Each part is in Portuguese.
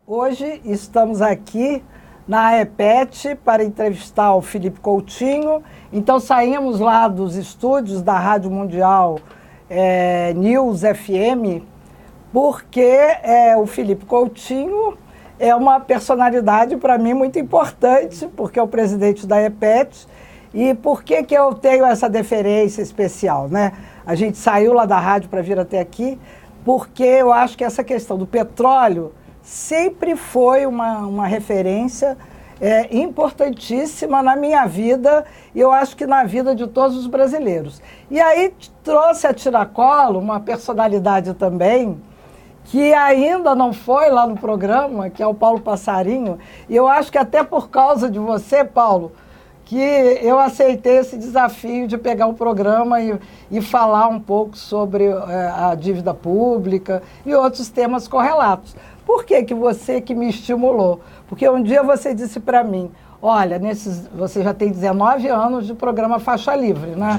Hoje estamos aqui na AEPET para entrevistar o Felipe Coutinho. Então saímos lá dos estúdios da Rádio Mundial News FM, porque o Felipe Coutinho é uma personalidade para mim muito importante, porque é o presidente da AEPET. E por que eu tenho essa deferência especial, né? A gente saiu lá da rádio para vir até aqui, porque eu acho que essa questão do petróleo sempre foi uma referência importantíssima na minha vida e eu acho que na vida de todos os brasileiros. E aí trouxe a tiracolo uma personalidade também, que ainda não foi lá no programa, que é o Paulo Passarinho, e eu acho que até por causa de você, Paulo, que eu aceitei esse desafio de pegar o programa e falar um pouco sobre a dívida pública e outros temas correlatos. Por que você que me estimulou? Porque um dia você disse para mim, olha, você já tem 19 anos de programa Faixa Livre, né?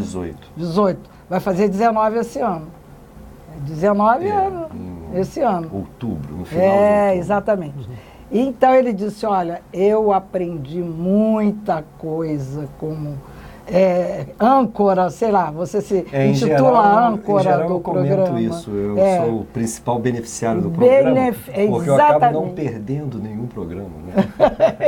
18. Vai fazer 19 esse ano. 19 anos esse ano. Outubro, no final de outubro. Exatamente. Então ele disse, olha, eu aprendi muita coisa como âncora, sei lá, você se intitula âncora do programa. Eu comento isso, eu sou o principal beneficiário do programa, porque eu acabo não perdendo nenhum programa. Né?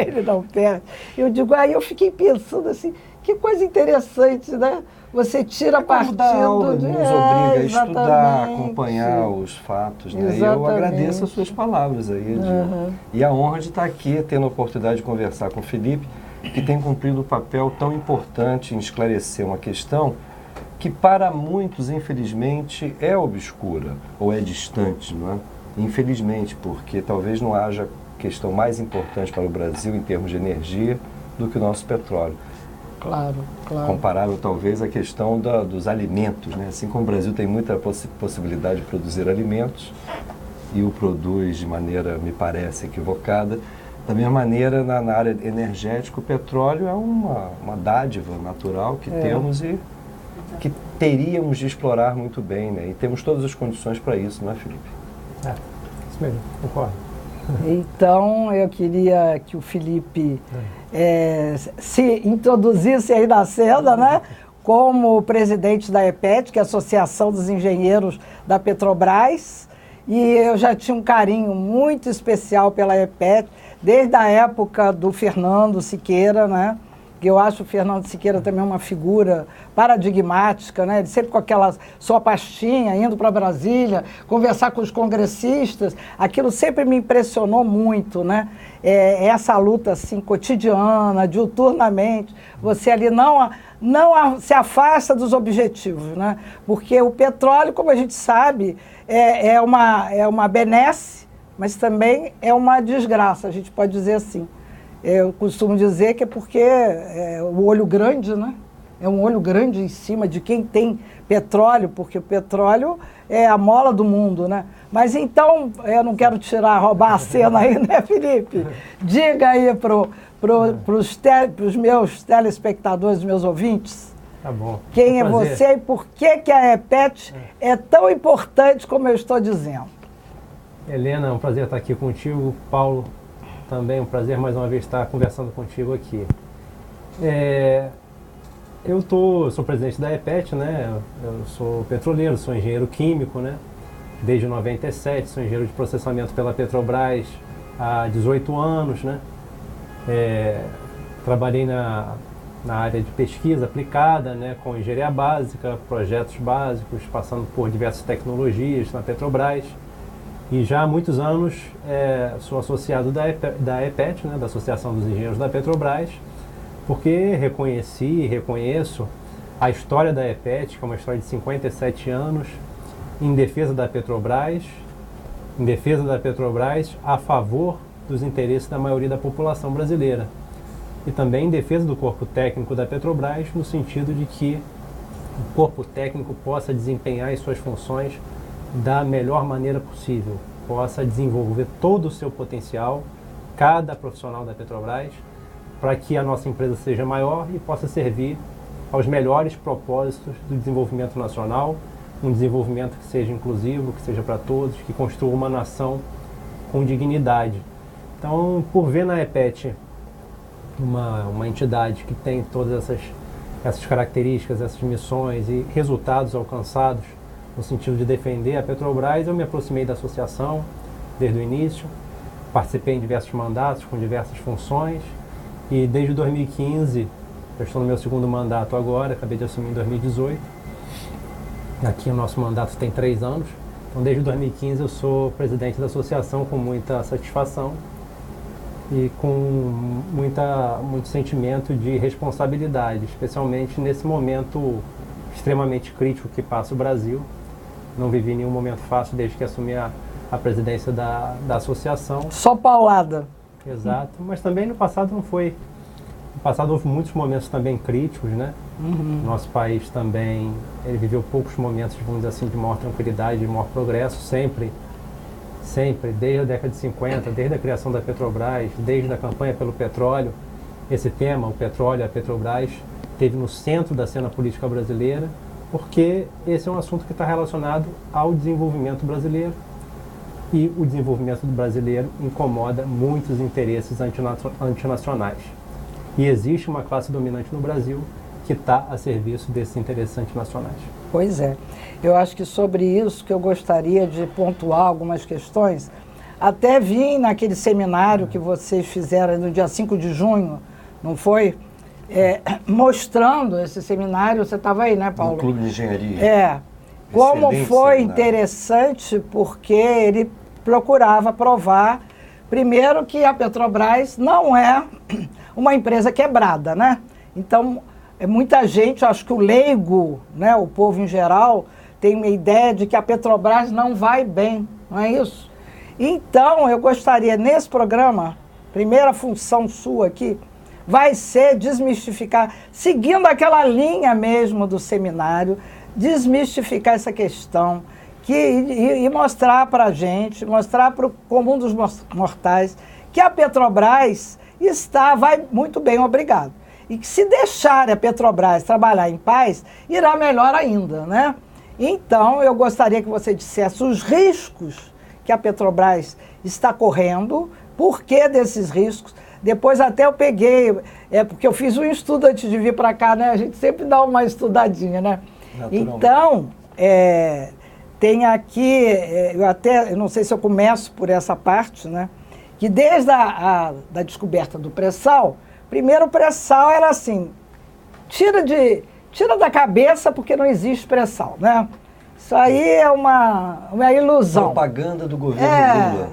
Ele não perde. Eu digo, aí eu fiquei pensando assim, que coisa interessante, né? Você tira partido aula, nos obriga a estudar, acompanhar os fatos, né? E eu agradeço as suas palavras aí, Edil. E a honra de estar aqui, tendo a oportunidade de conversar com o Felipe, que tem cumprido um papel tão importante em esclarecer uma questão que para muitos, infelizmente, é obscura ou é distante, não é? Infelizmente, porque talvez não haja questão mais importante para o Brasil em termos de energia do que o nosso petróleo. Claro. Comparável talvez à questão dos alimentos, né? Assim como o Brasil tem muita possibilidade de produzir alimentos e o produz de maneira, me parece, equivocada, da mesma maneira na área energética o petróleo é uma dádiva natural que temos e que teríamos de explorar muito bem, né? E temos todas as condições para isso, não é, Felipe? Isso mesmo, concordo. Então, eu queria que o Felipe se introduzisse aí na cena, né? Como presidente da AEPET, que é a Associação dos Engenheiros da Petrobras. E eu já tinha um carinho muito especial pela AEPET, desde a época do Fernando Siqueira, né? Que eu acho o Fernando Siqueira também uma figura paradigmática, né? Ele sempre com aquela sua pastinha, indo para Brasília, conversar com os congressistas, aquilo sempre me impressionou muito, né? Essa luta assim, cotidiana, diuturnamente, você ali não se afasta dos objetivos, né? Porque o petróleo, como a gente sabe, é uma benesse, mas também é uma desgraça, a gente pode dizer assim. Eu costumo dizer que é porque o olho grande, né? É um olho grande em cima de quem tem petróleo, porque o petróleo é a mola do mundo, né? Mas então, eu não quero roubar a cena aí, né, Felipe? Diga aí pros meus telespectadores, meus ouvintes, tá bom. Quem é você e por que a AEPET é tão importante como eu estou dizendo. Helena, é um prazer estar aqui contigo. Paulo, também um prazer mais uma vez estar conversando contigo aqui. Eu sou presidente da AEPET, né? Eu sou petroleiro, sou engenheiro químico, né? Desde 97, sou engenheiro de processamento pela Petrobras há 18 anos, né? Trabalhei na área de pesquisa aplicada, né? Com engenharia básica, projetos básicos, passando por diversas tecnologias na Petrobras. E já há muitos anos sou associado da AEPET, né, da Associação dos Engenheiros da Petrobras, porque reconheci e reconheço a história da AEPET, que é uma história de 57 anos, em defesa da Petrobras, a favor dos interesses da maioria da população brasileira. E também em defesa do corpo técnico da Petrobras, no sentido de que o corpo técnico possa desempenhar as suas funções da melhor maneira possível, possa desenvolver todo o seu potencial, cada profissional da Petrobras, para que a nossa empresa seja maior e possa servir aos melhores propósitos do desenvolvimento nacional, um desenvolvimento que seja inclusivo, que seja para todos, que construa uma nação com dignidade. Então, por ver na EPET uma entidade que tem todas essas características, essas missões e resultados alcançados no sentido de defender a Petrobras, eu me aproximei da associação desde o início, participei em diversos mandatos com diversas funções e desde 2015, eu estou no meu segundo mandato agora, acabei de assumir em 2018, aqui o nosso mandato tem 3 anos, então desde 2015 eu sou presidente da associação com muita satisfação e com muito sentimento de responsabilidade, especialmente nesse momento extremamente crítico que passa o Brasil. Não vivi nenhum momento fácil desde que assumi a presidência da associação. Só paulada. Exato, mas também no passado não foi. No passado houve muitos momentos também críticos, né? Nosso país também, ele viveu poucos momentos, vamos dizer assim, de maior tranquilidade, de maior progresso, sempre, desde a década de 50, desde a criação da Petrobras, desde a campanha pelo petróleo, esse tema, o petróleo, a Petrobras, esteve no centro da cena política brasileira, porque esse é um assunto que está relacionado ao desenvolvimento brasileiro. E o desenvolvimento do brasileiro incomoda muitos interesses antinacionais. E existe uma classe dominante no Brasil que está a serviço desses interesses antinacionais. Pois é. Eu acho que sobre isso que eu gostaria de pontuar algumas questões. Até vim naquele seminário que vocês fizeram no dia 5 de junho, não foi? Mostrando esse seminário, você estava aí, né, Paulo? No Clube de Engenharia. Como Excelente foi seminário. interessante, porque ele procurava provar, primeiro, que a Petrobras não é uma empresa quebrada, né? Então, muita gente, acho que o leigo, né, o povo em geral, tem uma ideia de que a Petrobras não vai bem, não é isso? Então, eu gostaria, nesse programa, primeira função sua aqui, vai ser desmistificar, seguindo aquela linha mesmo do seminário, desmistificar essa questão e mostrar para a gente, mostrar para o comum dos mortais, que a Petrobras vai muito bem, obrigado. E que se deixar a Petrobras trabalhar em paz, irá melhor ainda, né? Então, eu gostaria que você dissesse os riscos que a Petrobras está correndo, por que desses riscos. Depois até eu peguei, porque eu fiz um estudo antes de vir para cá, né? A gente sempre dá uma estudadinha, né? Então, tem aqui, eu não sei se eu começo por essa parte, né? Que desde a descoberta do pré-sal, primeiro o pré-sal era assim, tira da cabeça porque não existe pré-sal, né? Isso aí é uma ilusão. Propaganda do governo Lula.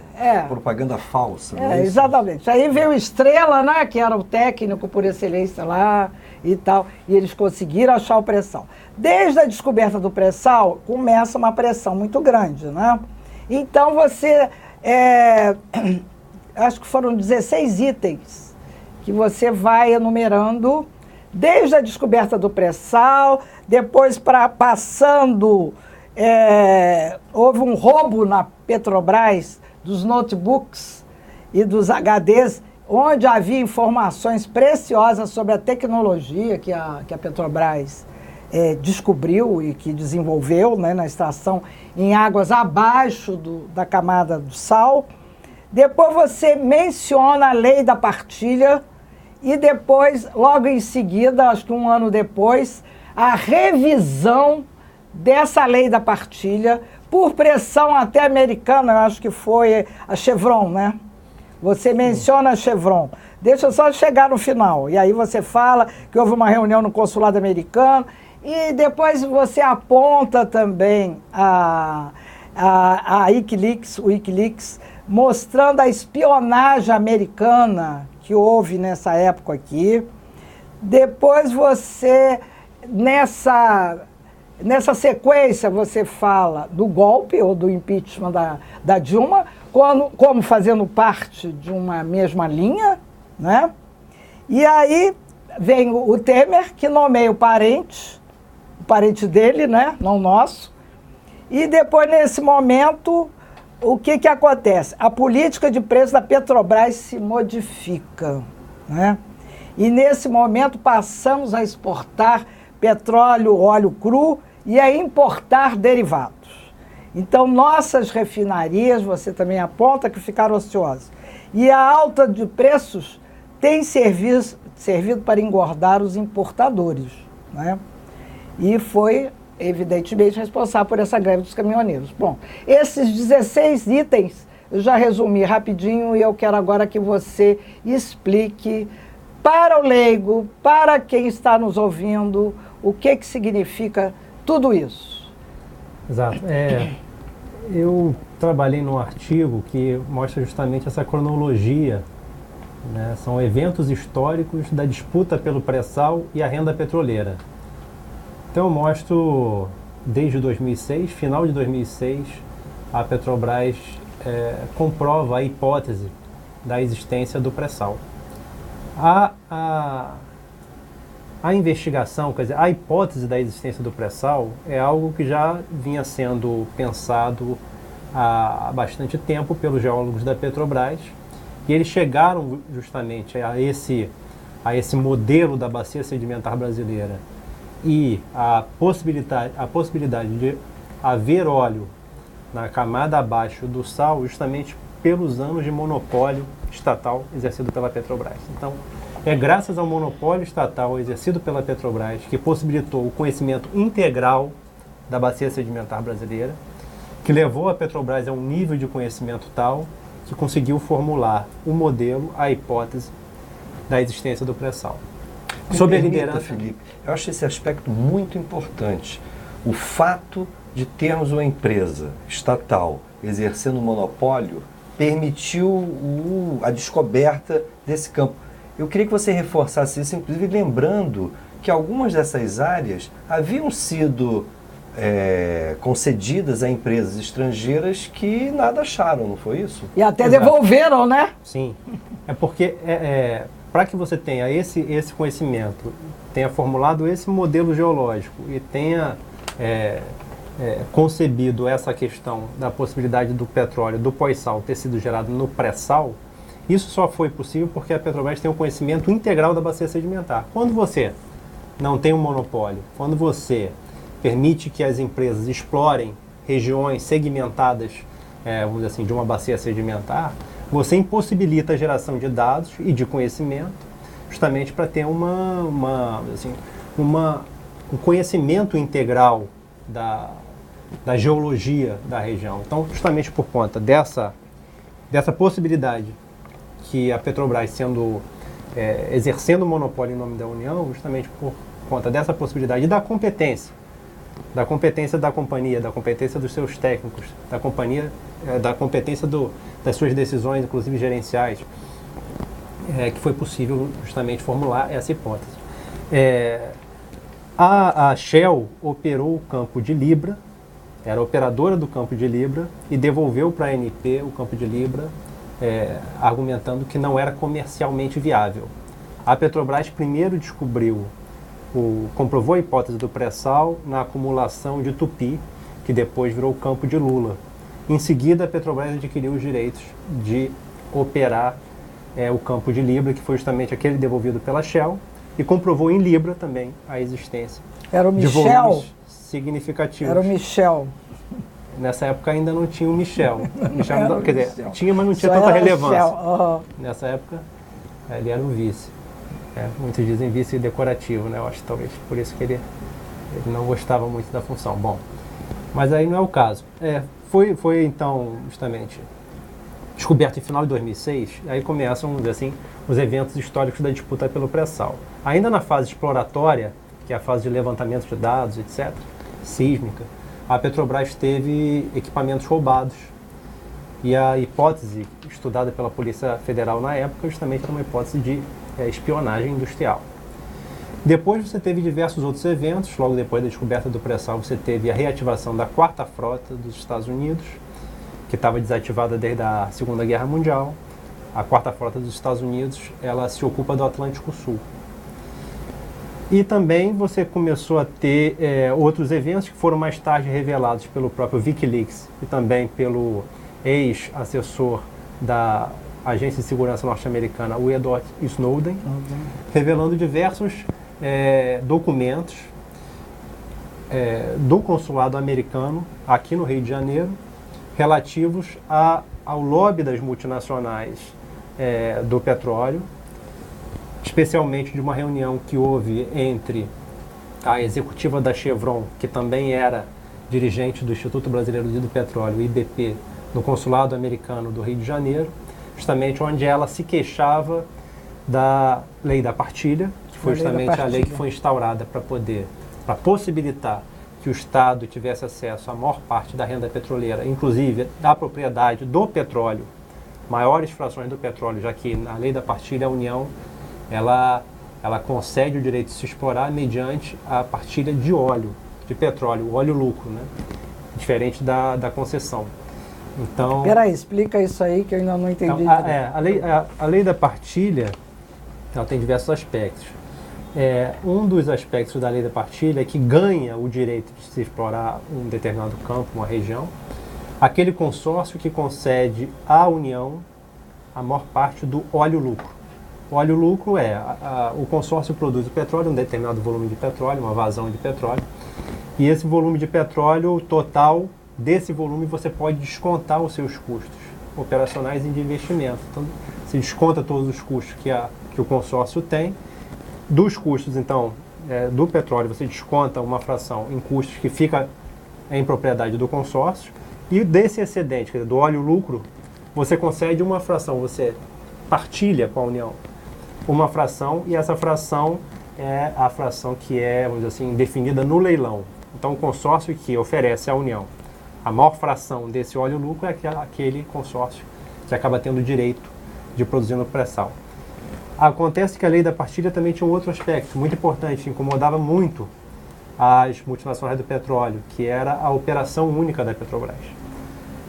Propaganda falsa. Exatamente. Aí veio o Estrela, né, que era o técnico por excelência lá e tal, e eles conseguiram achar o pré-sal. Desde a descoberta do pré-sal, começa uma pressão muito grande, né? Então você, acho que foram 16 itens que você vai enumerando, desde a descoberta do pré-sal, depois passando... houve um roubo na Petrobras dos notebooks e dos HDs, onde havia informações preciosas sobre a tecnologia que a Petrobras descobriu e que desenvolveu, né, na extração em águas abaixo da camada do sal. Depois você menciona a lei da partilha e depois, logo em seguida, acho que um ano depois, a revisão dessa lei da partilha, por pressão até americana, eu acho que foi a Chevron, né? Você menciona a Chevron. Deixa eu só chegar no final. E aí você fala que houve uma reunião no consulado americano e depois você aponta também a Wikileaks, mostrando a espionagem americana que houve nessa época aqui. Depois você, nessa sequência, você fala do golpe ou do impeachment da Dilma, como fazendo parte de uma mesma linha, né? E aí vem o Temer, que nomeia o parente dele, né? Não nosso. E depois, nesse momento, o que acontece? A política de preço da Petrobras se modifica, né? E nesse momento passamos a exportar petróleo, óleo cru e a importar derivados. Então, nossas refinarias, você também aponta, que ficaram ociosas. E a alta de preços tem servido para engordar os importadores, né? E foi, evidentemente, responsável por essa greve dos caminhoneiros. Bom, esses 16 itens eu já resumi rapidinho e eu quero agora que você explique para o leigo, para quem está nos ouvindo, o que significa tudo isso. Exato. Eu trabalhei num artigo que mostra justamente essa cronologia, né? São eventos históricos da disputa pelo pré-sal e a renda petroleira. Então eu mostro desde 2006, final de 2006, a Petrobras comprova a hipótese da existência do pré-sal. A investigação, quer dizer, a hipótese da existência do pré-sal é algo que já vinha sendo pensado há bastante tempo pelos geólogos da Petrobras, e eles chegaram justamente a esse modelo da bacia sedimentar brasileira e a possibilidade de haver óleo na camada abaixo do sal justamente pelos anos de monopólio estatal exercido pela Petrobras. Então, é graças ao monopólio estatal exercido pela Petrobras que possibilitou o conhecimento integral da bacia sedimentar brasileira, que levou a Petrobras a um nível de conhecimento tal que conseguiu formular o modelo, a hipótese da existência do pré-sal. Sob a liderança, Felipe, eu acho esse aspecto muito importante. O fato de termos uma empresa estatal exercendo monopólio permitiu a descoberta desse campo. Eu queria que você reforçasse isso, inclusive lembrando que algumas dessas áreas haviam sido concedidas a empresas estrangeiras que nada acharam, não foi isso? E até devolveram, né? Sim. É porque para que você tenha esse conhecimento, tenha formulado esse modelo geológico e tenha concebido essa questão da possibilidade do petróleo, do pós-sal, ter sido gerado no pré-sal, isso só foi possível porque a Petrobras tem um conhecimento integral da bacia sedimentar. Quando você não tem um monopólio, quando você permite que as empresas explorem regiões segmentadas, vamos dizer assim, de uma bacia sedimentar, você impossibilita a geração de dados e de conhecimento justamente para ter um conhecimento integral da geologia da região. Então, justamente por conta dessa possibilidade que a Petrobras exercendo o monopólio em nome da União, justamente por conta dessa possibilidade e da competência da companhia, da competência dos seus técnicos, da competência das suas decisões, inclusive gerenciais, que foi possível justamente formular essa hipótese. A Shell operou o campo de Libra, era operadora do campo de Libra e devolveu para a ANP o campo de Libra, argumentando que não era comercialmente viável. A Petrobras primeiro comprovou a hipótese do pré-sal na acumulação de Tupi, que depois virou o campo de Lula. Em seguida, a Petrobras adquiriu os direitos de operar o campo de Libra, que foi justamente aquele devolvido pela Shell, e comprovou em Libra também a existência de volumes significativos. Era o Michel. Nessa época ainda não tinha o Michel. Quer dizer, tinha, mas não tinha tanta relevância. Nessa época, ele era o vice. Muitos dizem vice decorativo, né? Eu acho talvez por isso que ele não gostava muito da função. Bom, mas aí não é o caso. Foi então, justamente, descoberto em final de 2006, aí começam, vamos dizer assim, os eventos históricos da disputa pelo pré-sal. Ainda na fase exploratória, que é a fase de levantamento de dados, etc., sísmica, a Petrobras teve equipamentos roubados. E a hipótese estudada pela Polícia Federal na época justamente era uma hipótese de espionagem industrial. Depois você teve diversos outros eventos. Logo depois da descoberta do pré-sal, você teve a reativação da 4ª Frota dos Estados Unidos, que estava desativada desde a Segunda Guerra Mundial. A 4ª Frota dos Estados Unidos, ela se ocupa do Atlântico Sul. E também você começou a ter outros eventos que foram mais tarde revelados pelo próprio Wikileaks e também pelo ex-assessor da Agência de Segurança Norte-Americana, o Edward Snowden, revelando diversos documentos do consulado americano aqui no Rio de Janeiro, relativos ao lobby das multinacionais do petróleo, especialmente de uma reunião que houve entre a executiva da Chevron, que também era dirigente do Instituto Brasileiro do Petróleo, IBP, no consulado americano do Rio de Janeiro, justamente onde ela se queixava da lei da partilha, que foi justamente a lei que foi instaurada para possibilitar que o Estado tivesse acesso à maior parte da renda petroleira, inclusive da propriedade do petróleo, maiores frações do petróleo, já que na lei da partilha a União ela concede o direito de se explorar mediante a partilha de óleo, de petróleo, o óleo lucro, né? Diferente da concessão. Então, peraí, explica isso aí que eu ainda não entendi. Então, a lei da partilha, ela tem diversos aspectos. Um dos aspectos da lei da partilha é que ganha o direito de se explorar um determinado campo, uma região, aquele consórcio que concede à União a maior parte do óleo lucro. O óleo lucro o consórcio produz o petróleo, um determinado volume de petróleo, uma vazão de petróleo, e esse volume de petróleo, total desse volume, você pode descontar os seus custos operacionais e de investimento. Então, se desconta todos os custos que o consórcio tem. Dos custos, então, do petróleo, você desconta uma fração em custos que fica em propriedade do consórcio. E desse excedente, quer dizer, do óleo lucro, você concede uma fração, você partilha com a União uma fração, e essa fração é a fração que é, vamos dizer assim, definida no leilão. Então, o consórcio que oferece à União a maior fração desse óleo lucro é aquele consórcio que acaba tendo o direito de produzir no pré-sal. Acontece que a lei da partilha também tinha um outro aspecto muito importante, incomodava muito as multinacionais do petróleo, que era a operação única da Petrobras.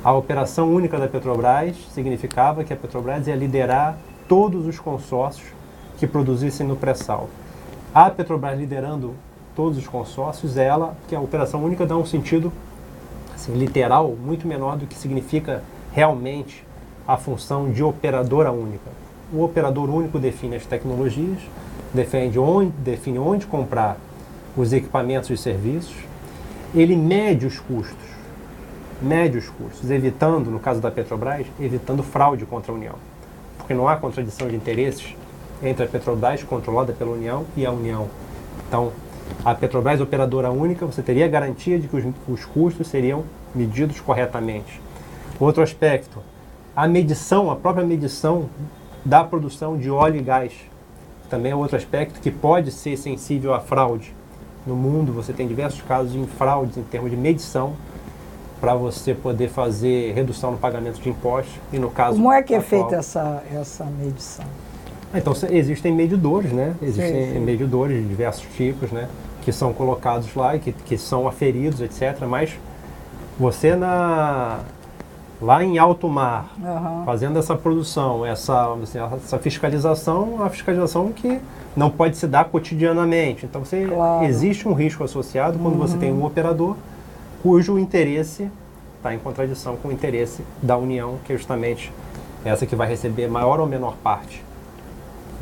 A operação única da Petrobras significava que a Petrobras ia liderar todos os consórcios que produzissem no pré-sal. A Petrobras liderando todos os consórcios, que a operação única dá um sentido assim, literal muito menor do que significa realmente a função de operadora única. O operador único define as tecnologias, define onde comprar os equipamentos e serviços, ele mede os custos, evitando, no caso da Petrobras, evitando fraude contra a União. Porque não há contradição de interesses entre a Petrobras, controlada pela União, e a União. Então, a Petrobras, operadora única, você teria a garantia de que os custos seriam medidos corretamente. Outro aspecto, a própria medição da produção de óleo e gás. Também é outro aspecto que pode ser sensível à fraude. No mundo, você tem diversos casos de fraudes em termos de medição, para você poder fazer redução no pagamento de impostos. E no caso como é que é feita essa medição? Então, existem medidores, né? Existem medidores de diversos tipos, né? Que são colocados lá e que são aferidos, etc. Mas você lá em alto mar, fazendo essa produção, essa fiscalização, a fiscalização que não pode se dar cotidianamente. Então, existe um risco associado quando você tem um operador cujo interesse está em contradição com o interesse da União, que é justamente essa que vai receber maior ou menor parte,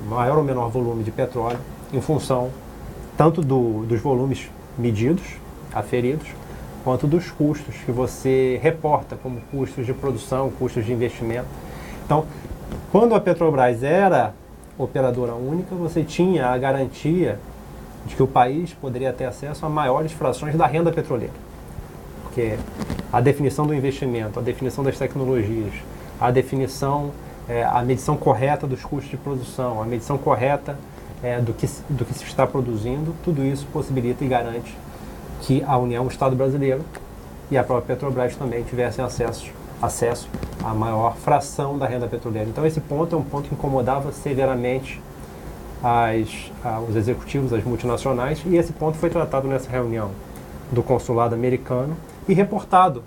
maior ou menor volume de petróleo, em função tanto dos volumes medidos, aferidos, quanto dos custos que você reporta como custos de produção, custos de investimento. Então, quando a Petrobras era operadora única, você tinha a garantia de que o país poderia ter acesso a maiores frações da renda petroleira. Porque a definição do investimento, a definição das tecnologias, a definição, a medição correta dos custos de produção, a medição correta do que se está produzindo, tudo isso possibilita e garante que a União, o Estado brasileiro e a própria Petrobras também tivessem acesso à maior fração da renda petroleira. Então esse ponto é um ponto que incomodava severamente os executivos, as multinacionais, e esse ponto foi tratado nessa reunião do consulado americano e reportado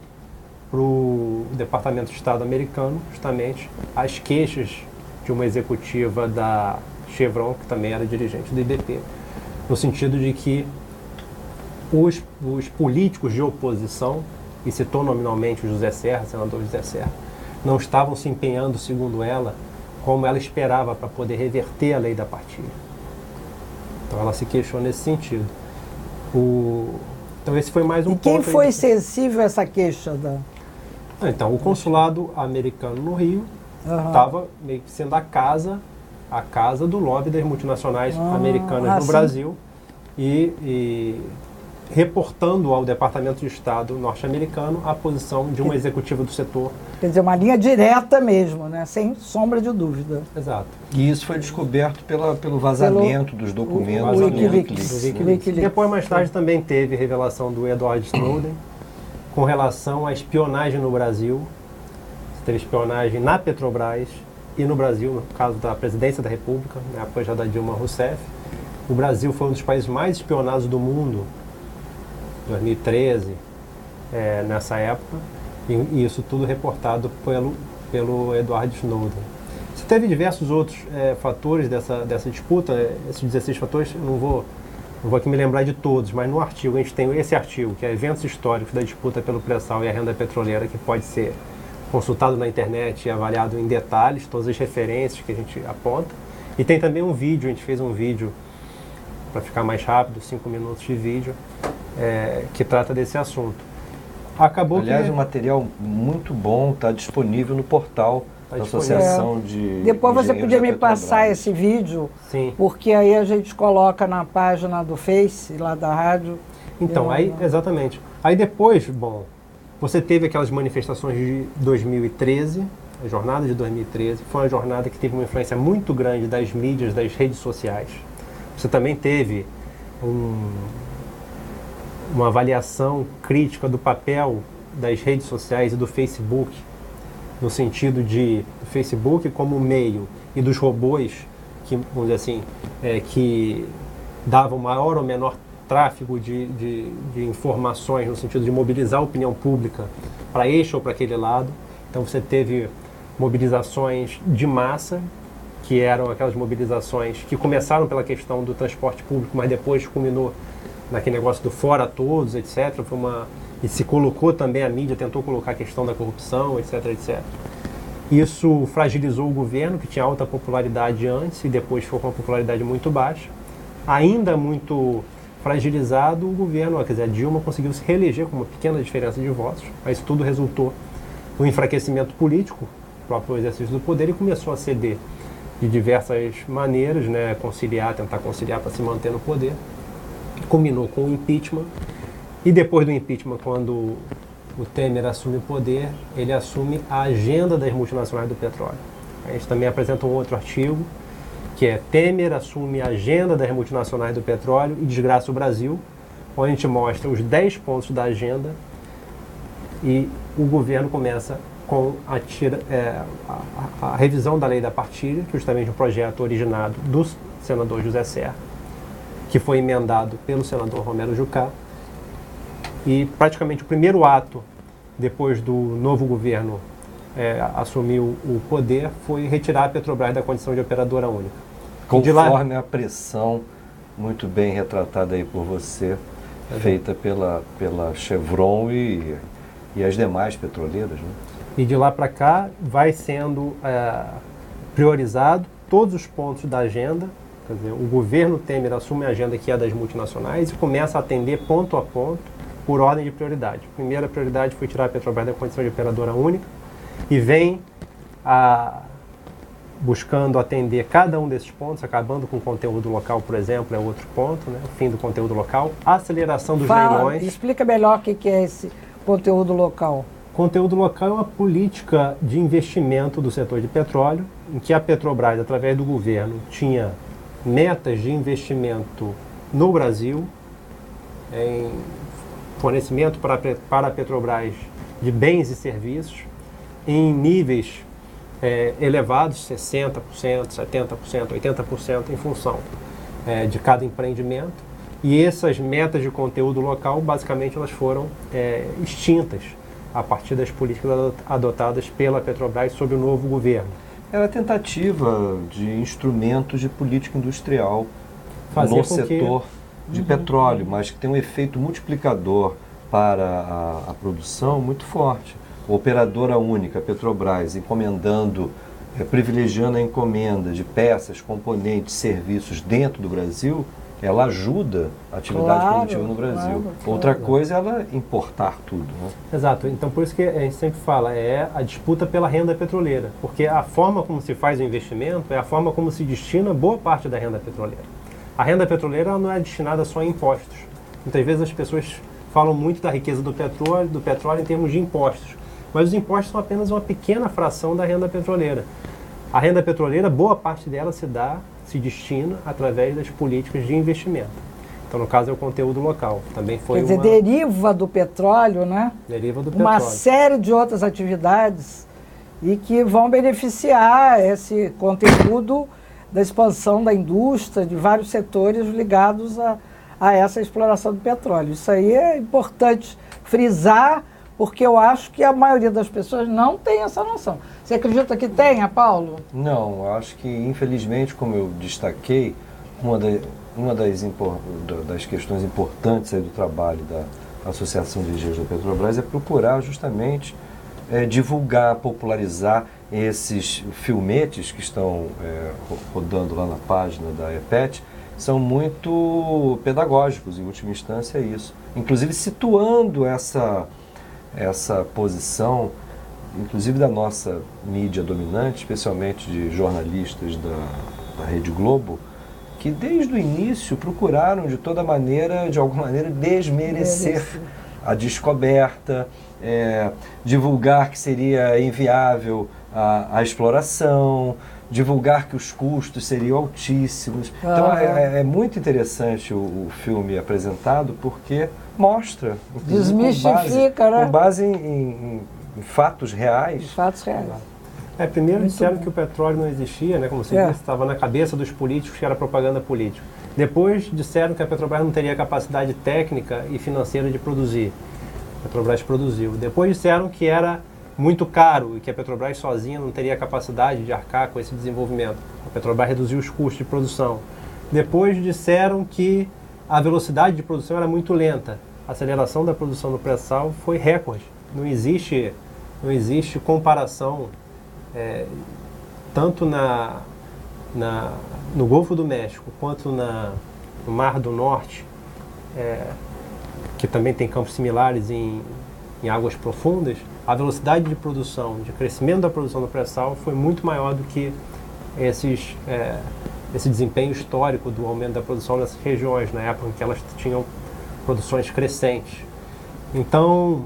para o Departamento de Estado americano, justamente, as queixas de uma executiva da Chevron, que também era dirigente do IBP, no sentido de que os políticos de oposição, e citou nominalmente o José Serra, senador José Serra, não estavam se empenhando, segundo ela, como ela esperava para poder reverter a lei da partilha. Então ela se queixou nesse sentido. Então esse foi mais um ponto. E quem foi sensível a essa queixa? Então, o consulado americano no Rio estava meio que sendo a casa do lobby das multinacionais americanas no Brasil e reportando ao Departamento de Estado norte-americano a posição de uma executiva do setor. Quer dizer, uma linha direta mesmo, né? Sem sombra de dúvida. Exato. E isso foi descoberto pelo vazamento dos documentos do Wikileaks. Depois, mais tarde, também teve revelação do Edward Snowden com relação à espionagem no Brasil. Teve espionagem na Petrobras e no Brasil, no caso da presidência da República, na época já da Dilma Rousseff. O Brasil foi um dos países mais espionados do mundo, 2013, nessa época, e isso tudo reportado pelo Edward Snowden. Você teve diversos outros fatores dessa disputa, esses 16 fatores, não vou aqui me lembrar de todos, mas no artigo, a gente tem esse artigo, que é Eventos Históricos da Disputa pelo Pré-sal e a Renda Petroleira, que pode ser consultado na internet e avaliado em detalhes, todas as referências que a gente aponta. E tem também um vídeo, a gente fez um vídeo, para ficar mais rápido, 5 minutos de vídeo, que trata desse assunto. Aliás, um material muito bom, está disponível no portal da Associação de Depois você podia me passar esse vídeo, sim, porque aí a gente coloca na página do Face, lá da rádio. Então, exatamente. Aí depois, você teve aquelas manifestações de 2013, a jornada de 2013, foi uma jornada que teve uma influência muito grande das mídias, das redes sociais. Você também teve uma avaliação crítica do papel das redes sociais e do Facebook, no sentido de o Facebook como meio e dos robôs que, vamos dizer assim, que davam maior ou menor tráfego de informações no sentido de mobilizar a opinião pública para este ou para aquele lado. Então você teve mobilizações de massa, que eram aquelas mobilizações que começaram pela questão do transporte público, mas depois culminou naquele negócio do fora todos, etc. E se colocou também, a mídia tentou colocar a questão da corrupção, etc, etc. Isso fragilizou o governo, que tinha alta popularidade antes e depois ficou com uma popularidade muito baixa. Ainda muito fragilizado, o governo, quer dizer, a Dilma conseguiu se reeleger com uma pequena diferença de votos, mas isso tudo resultou no enfraquecimento político, o próprio exercício do poder, e começou a ceder de diversas maneiras, né, tentar conciliar para se manter no poder. Culminou com o impeachment, e depois do impeachment, quando o Temer assume o poder, ele assume a agenda das multinacionais do petróleo. A gente também apresenta um outro artigo, que é Temer assume a agenda das multinacionais do petróleo e desgraça o Brasil, onde a gente mostra os 10 pontos da agenda e o governo começa com a revisão da lei da partilha, que é justamente um projeto originado do senador José Serra, que foi emendado pelo senador Romero Jucá. E praticamente o primeiro ato, depois do novo governo assumir o poder, foi retirar a Petrobras da condição de operadora única. Conforme a pressão, muito bem retratada aí por você, feita pela Chevron e as demais petroleiras, né? E de lá para cá vai sendo priorizado todos os pontos da agenda. Quer dizer, o governo Temer assume a agenda que é das multinacionais e começa a atender ponto a ponto por ordem de prioridade. A primeira prioridade foi tirar a Petrobras da condição de operadora única e vem buscando atender cada um desses pontos, acabando com o conteúdo local, por exemplo, é outro ponto, né? O fim do conteúdo local, a aceleração dos leilões. Explica melhor o que é esse conteúdo local. Conteúdo local é uma política de investimento do setor de petróleo, em que a Petrobras, através do governo, tinha metas de investimento no Brasil, em fornecimento para a Petrobras de bens e serviços, em níveis elevados, 60%, 70%, 80%, em função de cada empreendimento. E essas metas de conteúdo local, basicamente, elas foram extintas a partir das políticas adotadas pela Petrobras sob o novo governo. Era a tentativa de instrumentos de política industrial no setor de petróleo, mas que tem um efeito multiplicador para a produção muito forte. A operadora única, Petrobras, encomendando, privilegiando a encomenda de peças, componentes, serviços dentro do Brasil, ela ajuda a atividade produtiva no Brasil. Outra coisa é ela importar tudo, né? Exato. Então, por isso que a gente sempre fala, é a disputa pela renda petroleira. Porque a forma como se faz o investimento é a forma como se destina boa parte da renda petroleira. A renda petroleira ela não é destinada só a impostos. Muitas vezes as pessoas falam muito da riqueza do petróleo em termos de impostos. Mas os impostos são apenas uma pequena fração da renda petroleira. A renda petroleira, boa parte dela se destina através das políticas de investimento. Então, no caso, é o conteúdo local. Também foi Quer dizer, deriva do petróleo, né? Deriva do uma petróleo. Série de outras atividades e que vão beneficiar esse conteúdo da expansão da indústria, de vários setores ligados a essa exploração do petróleo. Isso aí é importante frisar, porque eu acho que a maioria das pessoas não tem essa noção. Você acredita que tenha, Paulo? Não, eu acho que, infelizmente, como eu destaquei, uma das questões importantes aí do trabalho da Associação de Engenheiros da Petrobras é procurar justamente divulgar, popularizar esses filmetes que estão rodando lá na página da EPET. São muito pedagógicos, em última instância, é isso. Inclusive situando essa posição, inclusive da nossa mídia dominante, especialmente de jornalistas da Rede Globo, que desde o início procuraram de alguma maneira, desmerecer a descoberta, divulgar que seria inviável a exploração, divulgar que os custos seriam altíssimos. Então é muito interessante o filme apresentado, porque mostra, desmistifica, com base em fatos reais. Fatos reais. Primeiro disseram que o petróleo não existia, né? Como você disse, estava na cabeça dos políticos, que era propaganda política. Depois disseram que a Petrobras não teria capacidade técnica e financeira de produzir. A Petrobras produziu. Depois disseram que era muito caro e que a Petrobras sozinha não teria capacidade de arcar com esse desenvolvimento. A Petrobras reduziu os custos de produção. Depois disseram que a velocidade de produção era muito lenta. A aceleração da produção do pré-sal foi recorde. Não existe comparação tanto no Golfo do México quanto no Mar do Norte, que também tem campos similares em águas profundas. A velocidade de produção, de crescimento da produção do pré-sal foi muito maior do que esse desempenho histórico do aumento da produção nessas regiões, na época em que elas tinham produções crescentes. Então,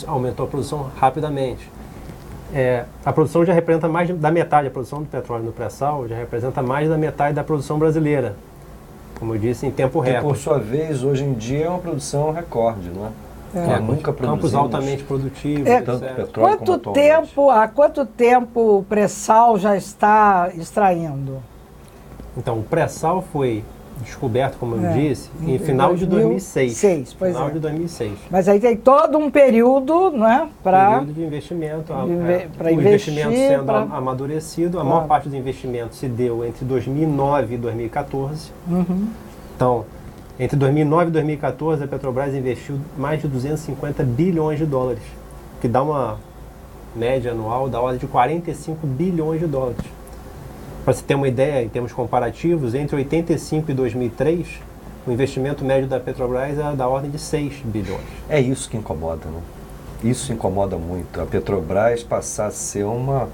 aumentou a produção rapidamente. A produção já representa mais da metade, a produção do petróleo no pré-sal já representa mais da metade da produção brasileira, como eu disse, em tempo recorde. E por sua vez, hoje em dia é uma produção recorde, não é? Nunca campos altamente produtivos, tanto petróleo como atualmente. Há quanto tempo o pré-sal já está extraindo? Então, o pré-sal foi descoberto, como eu disse, em final de 2006. Final de 2006. Mas aí tem todo um período, né, período de investimento, para investimento sendo amadurecido. A maior parte do investimento se deu entre 2009 e 2014. Então, entre 2009 e 2014, a Petrobras investiu mais de 250 bilhões de dólares, que dá uma média anual da ordem de 45 bilhões de dólares. Para se ter uma ideia, em termos comparativos, entre 85 e 2003, o investimento médio da Petrobras era da ordem de 6 bilhões. É isso que incomoda, né? Isso incomoda muito. A Petrobras passar a ser uma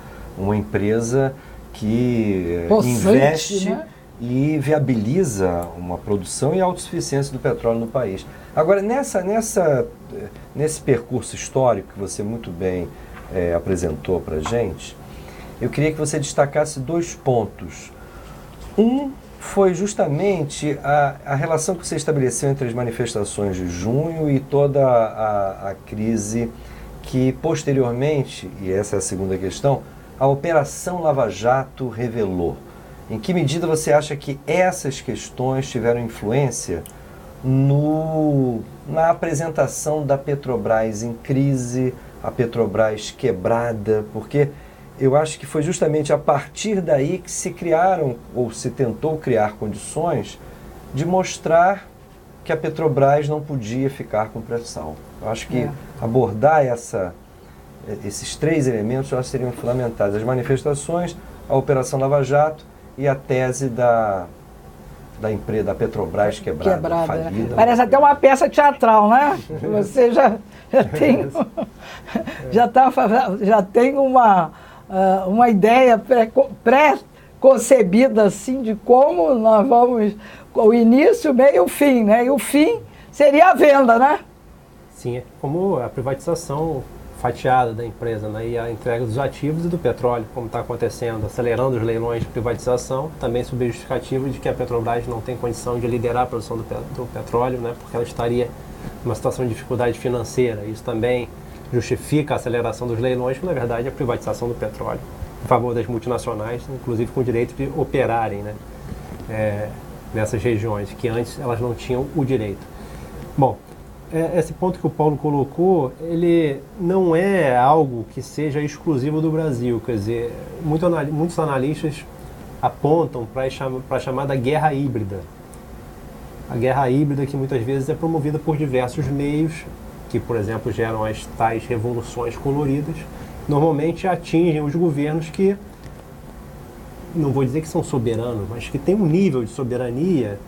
empresa que investe, né, e viabiliza uma produção e autossuficiência do petróleo no país. Agora, nesse percurso histórico que você muito bem apresentou para a gente, eu queria que você destacasse 2 pontos. Um foi justamente a relação que você estabeleceu entre as manifestações de junho e toda a crise que, posteriormente, e essa é a segunda questão, a Operação Lava Jato revelou. Em que medida você acha que essas questões tiveram influência na apresentação da Petrobras em crise, a Petrobras quebrada? Porque eu acho que foi justamente a partir daí que se criaram, ou se tentou criar condições de mostrar que a Petrobras não podia ficar com o pré-sal. Eu acho que abordar esses 3 elementos eu acho que seriam fundamentais. As manifestações, a Operação Lava Jato e a tese da empresa, da Petrobras quebrada, falida. Parece até uma peça teatral, né? Você já tem uma ideia pré-concebida assim de como nós vamos, o início, o meio e o fim, né? E o fim seria a venda, né? Sim, como a privatização fatiada da empresa, né? E a entrega dos ativos e do petróleo, como está acontecendo, acelerando os leilões de privatização, também sob a justificativa de que a Petrobras não tem condição de liderar a produção do petróleo, né? Porque ela estaria numa situação de dificuldade financeira. Isso também justifica a aceleração dos leilões, que na verdade é a privatização do petróleo, em favor das multinacionais, inclusive com o direito de operarem, né? Nessas regiões, que antes elas não tinham o direito. Bom, esse ponto que o Paulo colocou, ele não é algo que seja exclusivo do Brasil. Quer dizer, muitos analistas apontam para a chamada guerra híbrida. A guerra híbrida que muitas vezes é promovida por diversos meios, que, por exemplo, geram as tais revoluções coloridas, normalmente atingem os governos que, não vou dizer que são soberanos, mas que têm um nível de soberania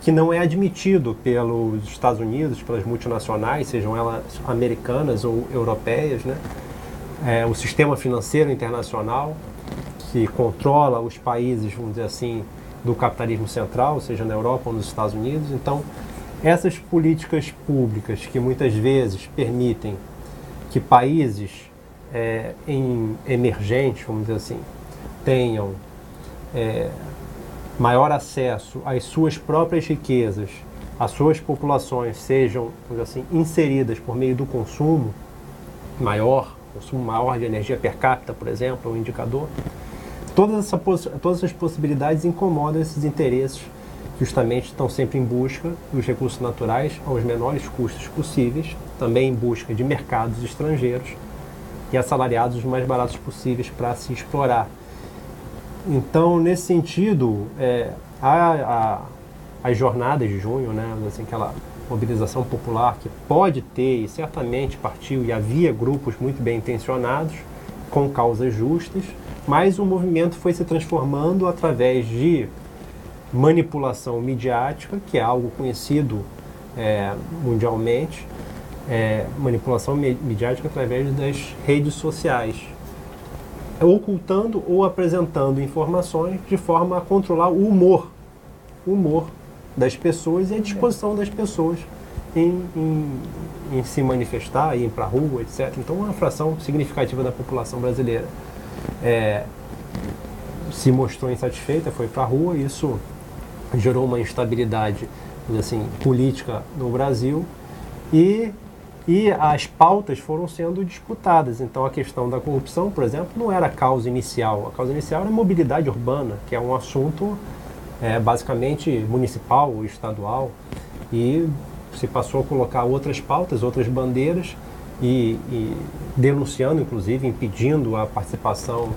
que não é admitido pelos Estados Unidos, pelas multinacionais, sejam elas americanas ou europeias, né? O sistema financeiro internacional, que controla os países, vamos dizer assim, do capitalismo central, seja na Europa ou nos Estados Unidos. Então, essas políticas públicas que muitas vezes permitem que países emergentes, vamos dizer assim, tenham maior acesso às suas próprias riquezas, as suas populações sejam, assim, inseridas por meio do consumo maior de energia per capita, por exemplo, um indicador. Todas essas possibilidades incomodam esses interesses que justamente estão sempre em busca dos recursos naturais aos menores custos possíveis, também em busca de mercados estrangeiros e assalariados os mais baratos possíveis para se explorar. Então, nesse sentido, as jornadas de junho, né, assim, aquela mobilização popular que pode ter, e certamente partiu, e havia grupos muito bem intencionados, com causas justas, mas o movimento foi se transformando através de manipulação midiática, que é algo conhecido mundialmente, manipulação midiática através das redes sociais, ocultando ou apresentando informações de forma a controlar o humor das pessoas e a disposição das pessoas em se manifestar, ir para a rua, etc. Então, uma fração significativa da população brasileira se mostrou insatisfeita, foi para a rua, e isso gerou uma instabilidade, assim, política no Brasil, e as pautas foram sendo disputadas. Então, a questão da corrupção, por exemplo, não era a causa inicial. A causa inicial era a mobilidade urbana, que é um assunto basicamente municipal ou estadual, e se passou a colocar outras pautas, outras bandeiras, e denunciando, inclusive, impedindo a participação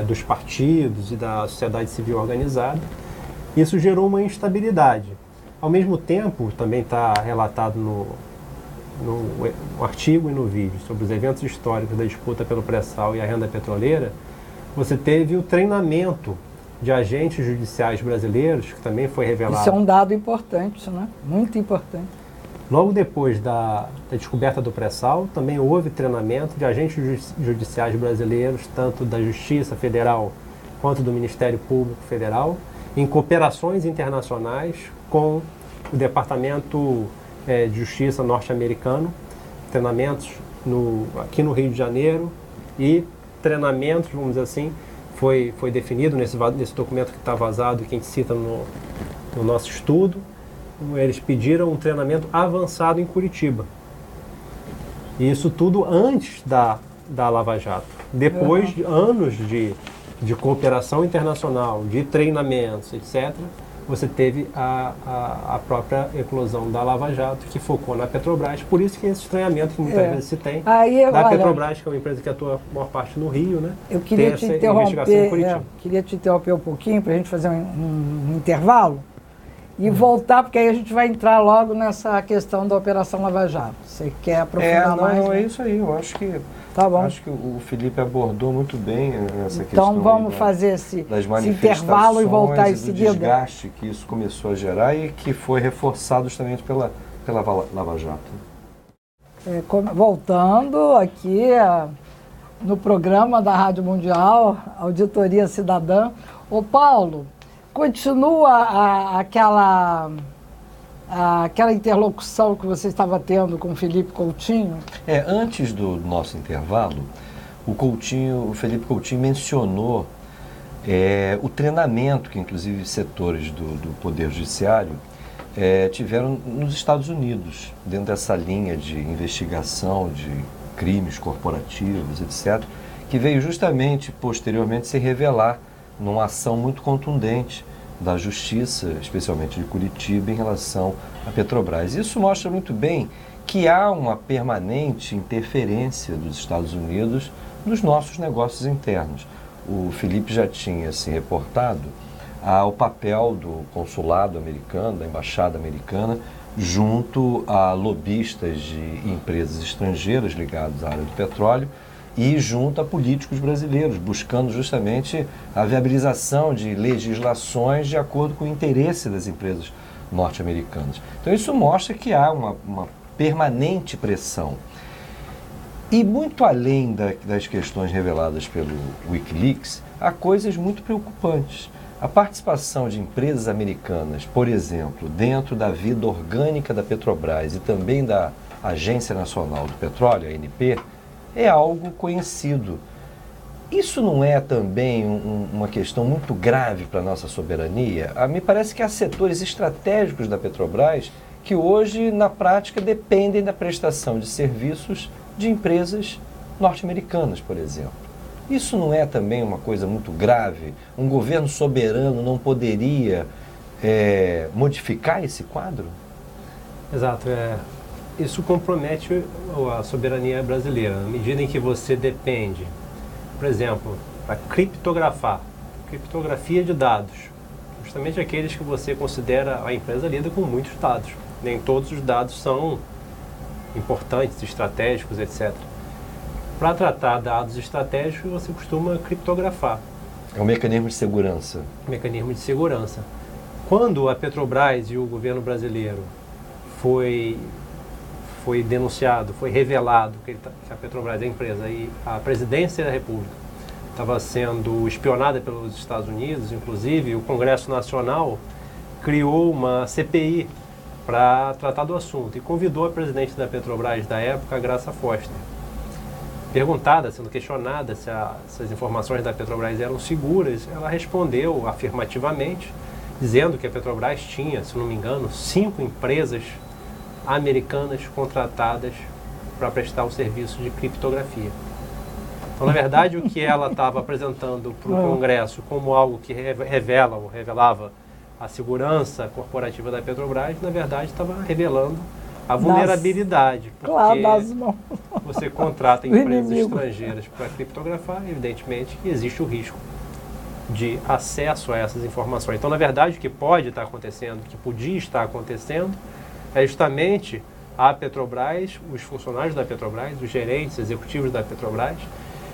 dos partidos e da sociedade civil organizada. Isso gerou uma instabilidade. Ao mesmo tempo, também está relatado no artigo e no vídeo sobre os eventos históricos da disputa pelo pré-sal e a renda petroleira, você teve o treinamento de agentes judiciais brasileiros, que também foi revelado. Isso é um dado importante, né? Muito importante. Logo depois da descoberta do pré-sal, também houve treinamento de agentes judiciais brasileiros, tanto da Justiça Federal quanto do Ministério Público Federal, em cooperações internacionais com o Departamento de Justiça norte-americano, treinamentos aqui no Rio de Janeiro, e treinamentos, vamos dizer assim, foi definido nesse documento que está vazado e que a gente cita no nosso estudo. Eles pediram um treinamento avançado em Curitiba. E isso tudo antes da Lava Jato. Depois de anos de cooperação internacional, de treinamentos, etc., você teve a própria eclosão da Lava Jato, que focou na Petrobras. Por isso que esse estranhamento que muitas vezes se tem da Petrobras, que é uma empresa que atua a maior parte no Rio, né? Eu queria te interromper, queria te interromper um pouquinho para a gente fazer um intervalo. e voltar, porque aí a gente vai entrar logo nessa questão da Operação Lava Jato. Você quer aprofundar mais? Não, né? é isso aí. Eu acho que, tá bom. Acho que o Felipe abordou muito bem essa questão. Então vamos fazer esse intervalo e voltar em seguida. Do desgaste que isso começou a gerar e que foi reforçado justamente pela Lava Jato. Voltando aqui no programa da Rádio Mundial, Auditoria Cidadã. Ô Paulo, continua aquela interlocução que você estava tendo com o Felipe Coutinho? Antes do nosso intervalo, o Felipe Coutinho mencionou o treinamento que, inclusive, setores do Poder Judiciário tiveram nos Estados Unidos, dentro dessa linha de investigação de crimes corporativos, etc., que veio justamente, posteriormente, se revelar numa ação muito contundente da Justiça, especialmente de Curitiba, em relação à Petrobras. Isso mostra muito bem que há uma permanente interferência dos Estados Unidos nos nossos negócios internos. O Felipe já tinha se reportado ao papel do consulado americano, da embaixada americana, junto a lobistas de empresas estrangeiras ligadas à área do petróleo e junto a políticos brasileiros, buscando justamente a viabilização de legislações de acordo com o interesse das empresas norte-americanas. Então isso mostra que há uma permanente pressão. E muito além das questões reveladas pelo Wikileaks, há coisas muito preocupantes. A participação de empresas americanas, por exemplo, dentro da vida orgânica da Petrobras e também da Agência Nacional do Petróleo, a ANP, é algo conhecido. Isso não é também uma questão muito grave para a nossa soberania? Me parece que há setores estratégicos da Petrobras que hoje, na prática, dependem da prestação de serviços de empresas norte-americanas, por exemplo. Isso não é também uma coisa muito grave? Um governo soberano não poderia modificar esse quadro? Exato. Isso compromete a soberania brasileira, na medida em que você depende, por exemplo, para criptografia de dados, justamente aqueles que você considera a empresa lida com muitos dados. Nem todos os dados são importantes, estratégicos, etc. Para tratar dados estratégicos, você costuma criptografar. É um mecanismo de segurança. Mecanismo de segurança. Quando a Petrobras e o governo brasileiro foi denunciado, foi revelado que a Petrobras, a empresa, e a presidência da República estava sendo espionada pelos Estados Unidos, inclusive o Congresso Nacional criou uma CPI para tratar do assunto e convidou a presidente da Petrobras da época, a Graça Foster. Perguntada, sendo questionada se as informações da Petrobras eram seguras, ela respondeu afirmativamente, dizendo que a Petrobras tinha, se não me engano, 5 empresas americanas contratadas para prestar o serviço de criptografia. Então, na verdade, o que ela estava apresentando para o Congresso como algo que revelava a segurança corporativa da Petrobras, na verdade, estava revelando a vulnerabilidade. Porque você contrata empresas estrangeiras para criptografar, evidentemente que existe o risco de acesso a essas informações. Então, na verdade, o que pode estar acontecendo, o que podia estar acontecendo, é justamente a Petrobras, os funcionários da Petrobras, os gerentes executivos da Petrobras,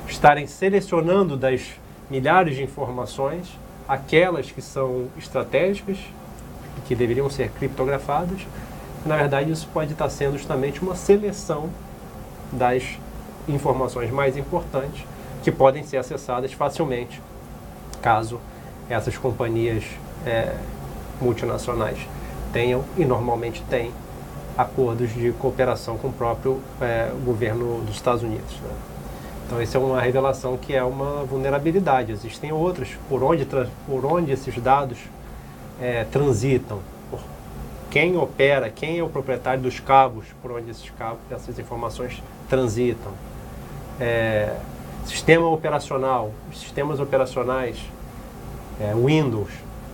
estarem selecionando das milhares de informações aquelas que são estratégicas e que deveriam ser criptografadas. Na verdade, isso pode estar sendo justamente uma seleção das informações mais importantes que podem ser acessadas facilmente, caso essas companhias multinacionais tenham, e normalmente têm, acordos de cooperação com o próprio governo dos Estados Unidos, né? Então, essa é uma revelação que é uma vulnerabilidade. Existem outras, por onde esses dados transitam, por quem opera, quem é o proprietário dos cabos, por onde essas informações transitam. Sistema operacional, os sistemas operacionais, Windows,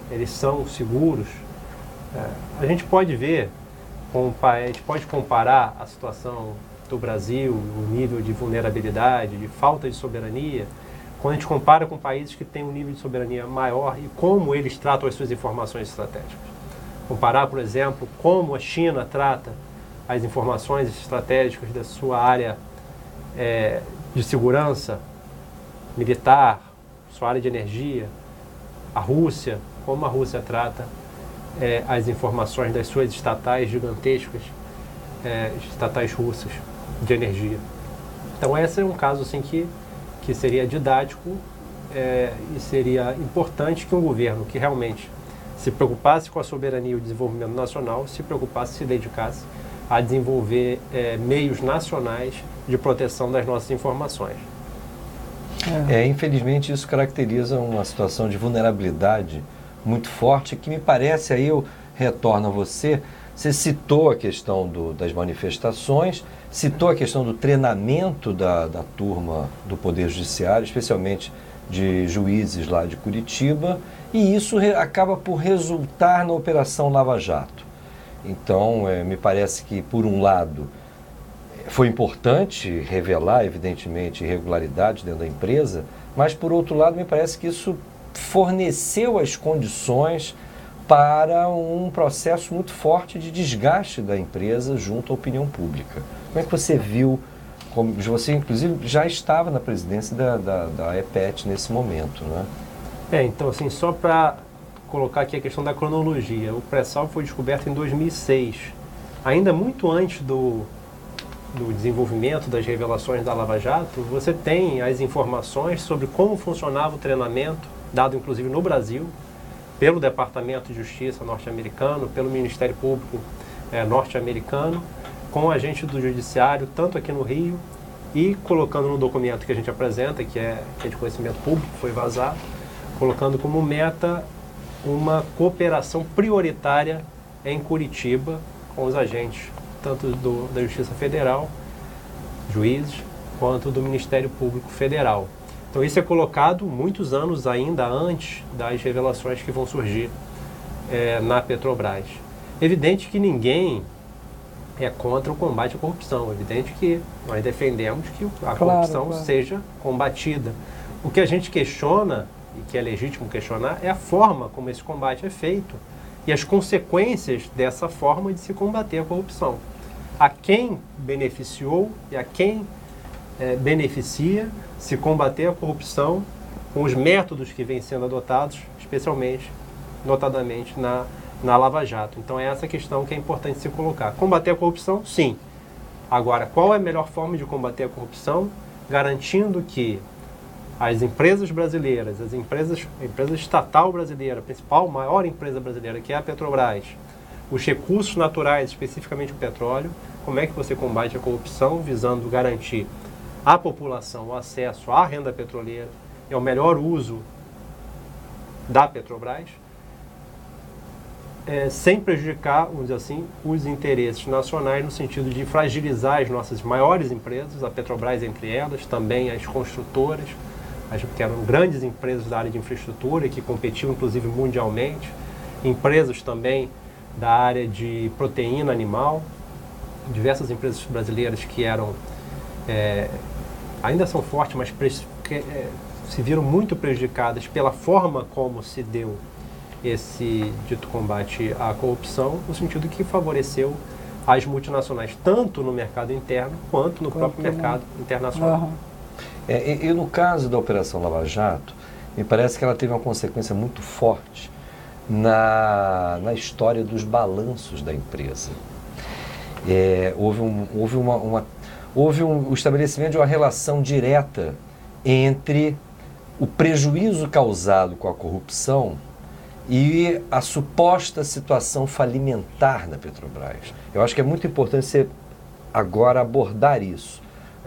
eles são seguros. A gente pode ver, a gente pode comparar a situação do Brasil, o nível de vulnerabilidade, de falta de soberania, quando a gente compara com países que têm um nível de soberania maior e como eles tratam as suas informações estratégicas. comparar, por exemplo, como a China trata as informações estratégicas da sua área de segurança militar, sua área de energia, a Rússia, como a Rússia trata as informações das suas estatais gigantescas, estatais russas de energia. Então esse é um caso assim, que seria didático e seria importante que um governo que realmente se preocupasse com a soberania e o desenvolvimento nacional, se preocupasse, se dedicasse a desenvolver meios nacionais de proteção das nossas informações. Infelizmente isso caracteriza uma situação de vulnerabilidade muito forte, que me parece, aí eu retorno a você citou a questão das manifestações, citou a questão do treinamento da turma do Poder Judiciário, especialmente de juízes lá de Curitiba, e isso acaba por resultar na Operação Lava Jato. Então, me parece que, por um lado, foi importante revelar, evidentemente, irregularidades dentro da empresa, mas, por outro lado, me parece que isso forneceu as condições para um processo muito forte de desgaste da empresa junto à opinião pública. Como é que você viu, você inclusive já estava na presidência da EPET nesse momento, né? Então assim, só para colocar aqui a questão da cronologia, o pré-sal foi descoberto em 2006, ainda muito antes do desenvolvimento das revelações da Lava Jato. Você tem as informações sobre como funcionava o treinamento, dado inclusive no Brasil, pelo Departamento de Justiça norte-americano, pelo Ministério Público norte-americano, com agentes do Judiciário, tanto aqui no Rio, e colocando no documento que a gente apresenta, que é de conhecimento público, foi vazado, colocando como meta uma cooperação prioritária em Curitiba com os agentes, tanto da Justiça Federal, juízes, quanto do Ministério Público Federal. Então isso é colocado muitos anos ainda antes das revelações que vão surgir na Petrobras. Evidente que ninguém é contra o combate à corrupção. É evidente que nós defendemos que a corrupção seja combatida. O que a gente questiona, e que é legítimo questionar, é a forma como esse combate é feito e as consequências dessa forma de se combater a corrupção. A quem beneficiou e a quem beneficia se combater a corrupção com os métodos que vêm sendo adotados, especialmente, notadamente, na Lava Jato. Então é essa questão que é importante se colocar. Combater a corrupção, sim. Agora, qual é a melhor forma de combater a corrupção? Garantindo que as empresas brasileiras, a empresa estatal brasileira, a principal, maior empresa brasileira, que é a Petrobras, os recursos naturais, especificamente o petróleo, como é que você combate a corrupção, visando garantir à população o acesso à renda petroleira e ao melhor uso da Petrobras, sem prejudicar, vamos dizer assim, os interesses nacionais, no sentido de fragilizar as nossas maiores empresas, a Petrobras entre elas, também as construtoras, que eram grandes empresas da área de infraestrutura e que competiam inclusive mundialmente, empresas também da área de proteína animal, diversas empresas brasileiras que eram, ainda são fortes, mas se viram muito prejudicadas pela forma como se deu esse dito combate à corrupção, no sentido que favoreceu as multinacionais, tanto no mercado interno quanto no próprio mercado internacional. Uhum. E no caso da Operação Lava Jato, me parece que ela teve uma consequência muito forte na história dos balanços da empresa. Houve o estabelecimento de uma relação direta entre o prejuízo causado com a corrupção e a suposta situação falimentar na Petrobras. Eu acho que é muito importante você agora abordar isso.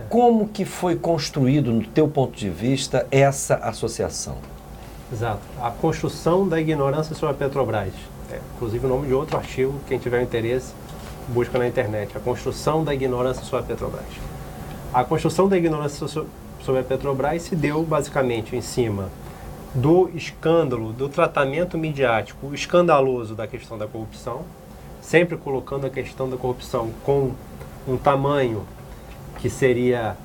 Como que foi construído, no teu ponto de vista, essa associação? Exato. A construção da ignorância sobre a Petrobras. Inclusive o nome de outro artigo, quem tiver interesse, busca na internet. A construção da ignorância sobre a Petrobras. A construção da ignorância sobre a Petrobras se deu basicamente em cima do escândalo, do tratamento midiático escandaloso da questão da corrupção, sempre colocando a questão da corrupção com um tamanho que seria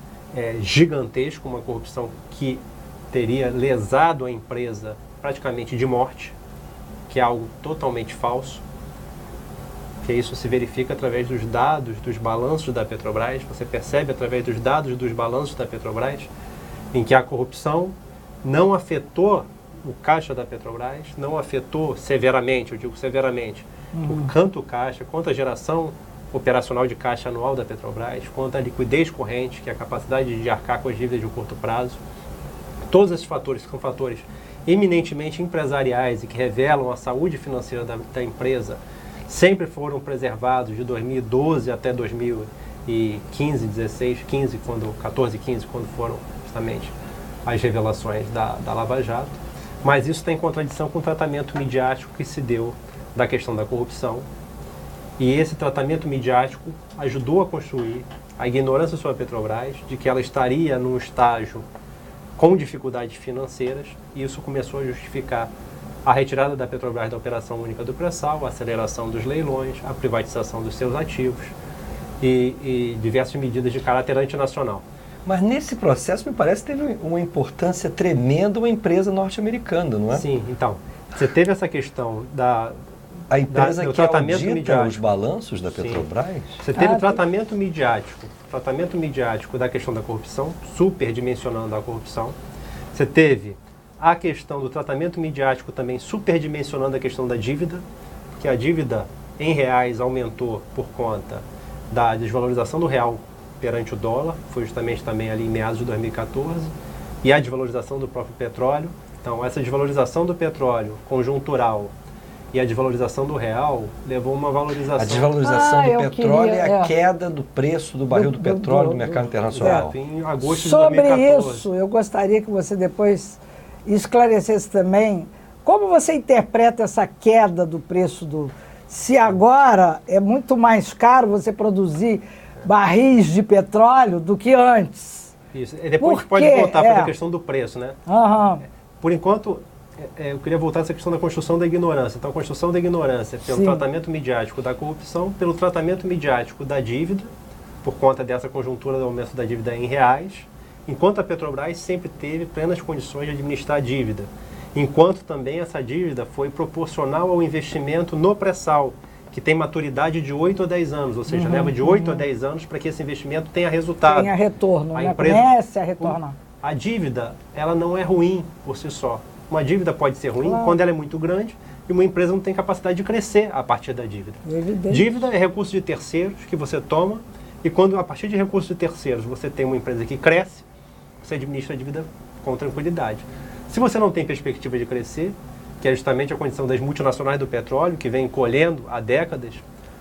gigantesco, uma corrupção que teria lesado a empresa praticamente de morte, que é algo totalmente falso. porque isso se verifica através dos dados dos balanços da Petrobras, você percebe através dos dados dos balanços da Petrobras, em que a corrupção não afetou o caixa da Petrobras, não afetou severamente, eu digo severamente, tanto o caixa, quanto a geração operacional de caixa anual da Petrobras, quanto a liquidez corrente, que é a capacidade de arcar com as dívidas de curto prazo. Todos esses fatores são fatores eminentemente empresariais e que revelam a saúde financeira da empresa, sempre foram preservados de 2012 até 2015, 16, 15, 14, 15, quando foram justamente as revelações da Lava Jato. Mas isso tem contradição com o tratamento midiático que se deu da questão da corrupção. E esse tratamento midiático ajudou a construir a ignorância sobre a Petrobras, de que ela estaria num estágio com dificuldades financeiras, e isso começou a justificar a retirada da Petrobras da Operação Única do Pré-Sal, a aceleração dos leilões, a privatização dos seus ativos e diversas medidas de caráter antinacional. Mas nesse processo, me parece, teve uma importância tremenda uma empresa norte-americana, não é? Sim, então, você teve essa questão a empresa do que tratamento audita midiático. Os balanços da Petrobras? Sim. Você teve tratamento midiático da questão da corrupção, superdimensionando a corrupção. Você teve a questão do tratamento midiático também superdimensionando a questão da dívida, que a dívida em reais aumentou por conta da desvalorização do real perante o dólar, foi justamente também ali em meados de 2014, e a desvalorização do próprio petróleo. Então, essa desvalorização do petróleo conjuntural e a desvalorização do real levou a uma valorização. A desvalorização do petróleo é a queda do preço do barril do petróleo no mercado internacional. Em agosto de Sobre 2014. isso, eu gostaria que você depois esclarecesse também como você interpreta essa queda do preço do... Se agora é muito mais caro você produzir barris de petróleo do que antes. Isso. E depois a gente pode voltar para a questão do preço, né? Por enquanto, eu queria voltar a essa questão da construção da ignorância. Então, a construção da ignorância pelo tratamento midiático da corrupção, pelo tratamento midiático da dívida, por conta dessa conjuntura do aumento da dívida em reais, enquanto a Petrobras sempre teve plenas condições de administrar a dívida, enquanto também essa dívida foi proporcional ao investimento no pré-sal, que tem maturidade de 8 a 10 anos, ou seja, leva de 8 a 10 anos para que esse investimento tenha resultado. Tenha retorno, a né? empresa, Comece a retornar. A dívida, ela não é ruim por si só. Uma dívida pode ser ruim quando ela é muito grande e uma empresa não tem capacidade de crescer a partir da dívida. Evidente. Dívida é recurso de terceiros que você toma e quando a partir de recursos de terceiros você tem uma empresa que cresce, você administra a dívida com tranquilidade. Se você não tem perspectiva de crescer, que é justamente a condição das multinacionais do petróleo, que vem colhendo há décadas,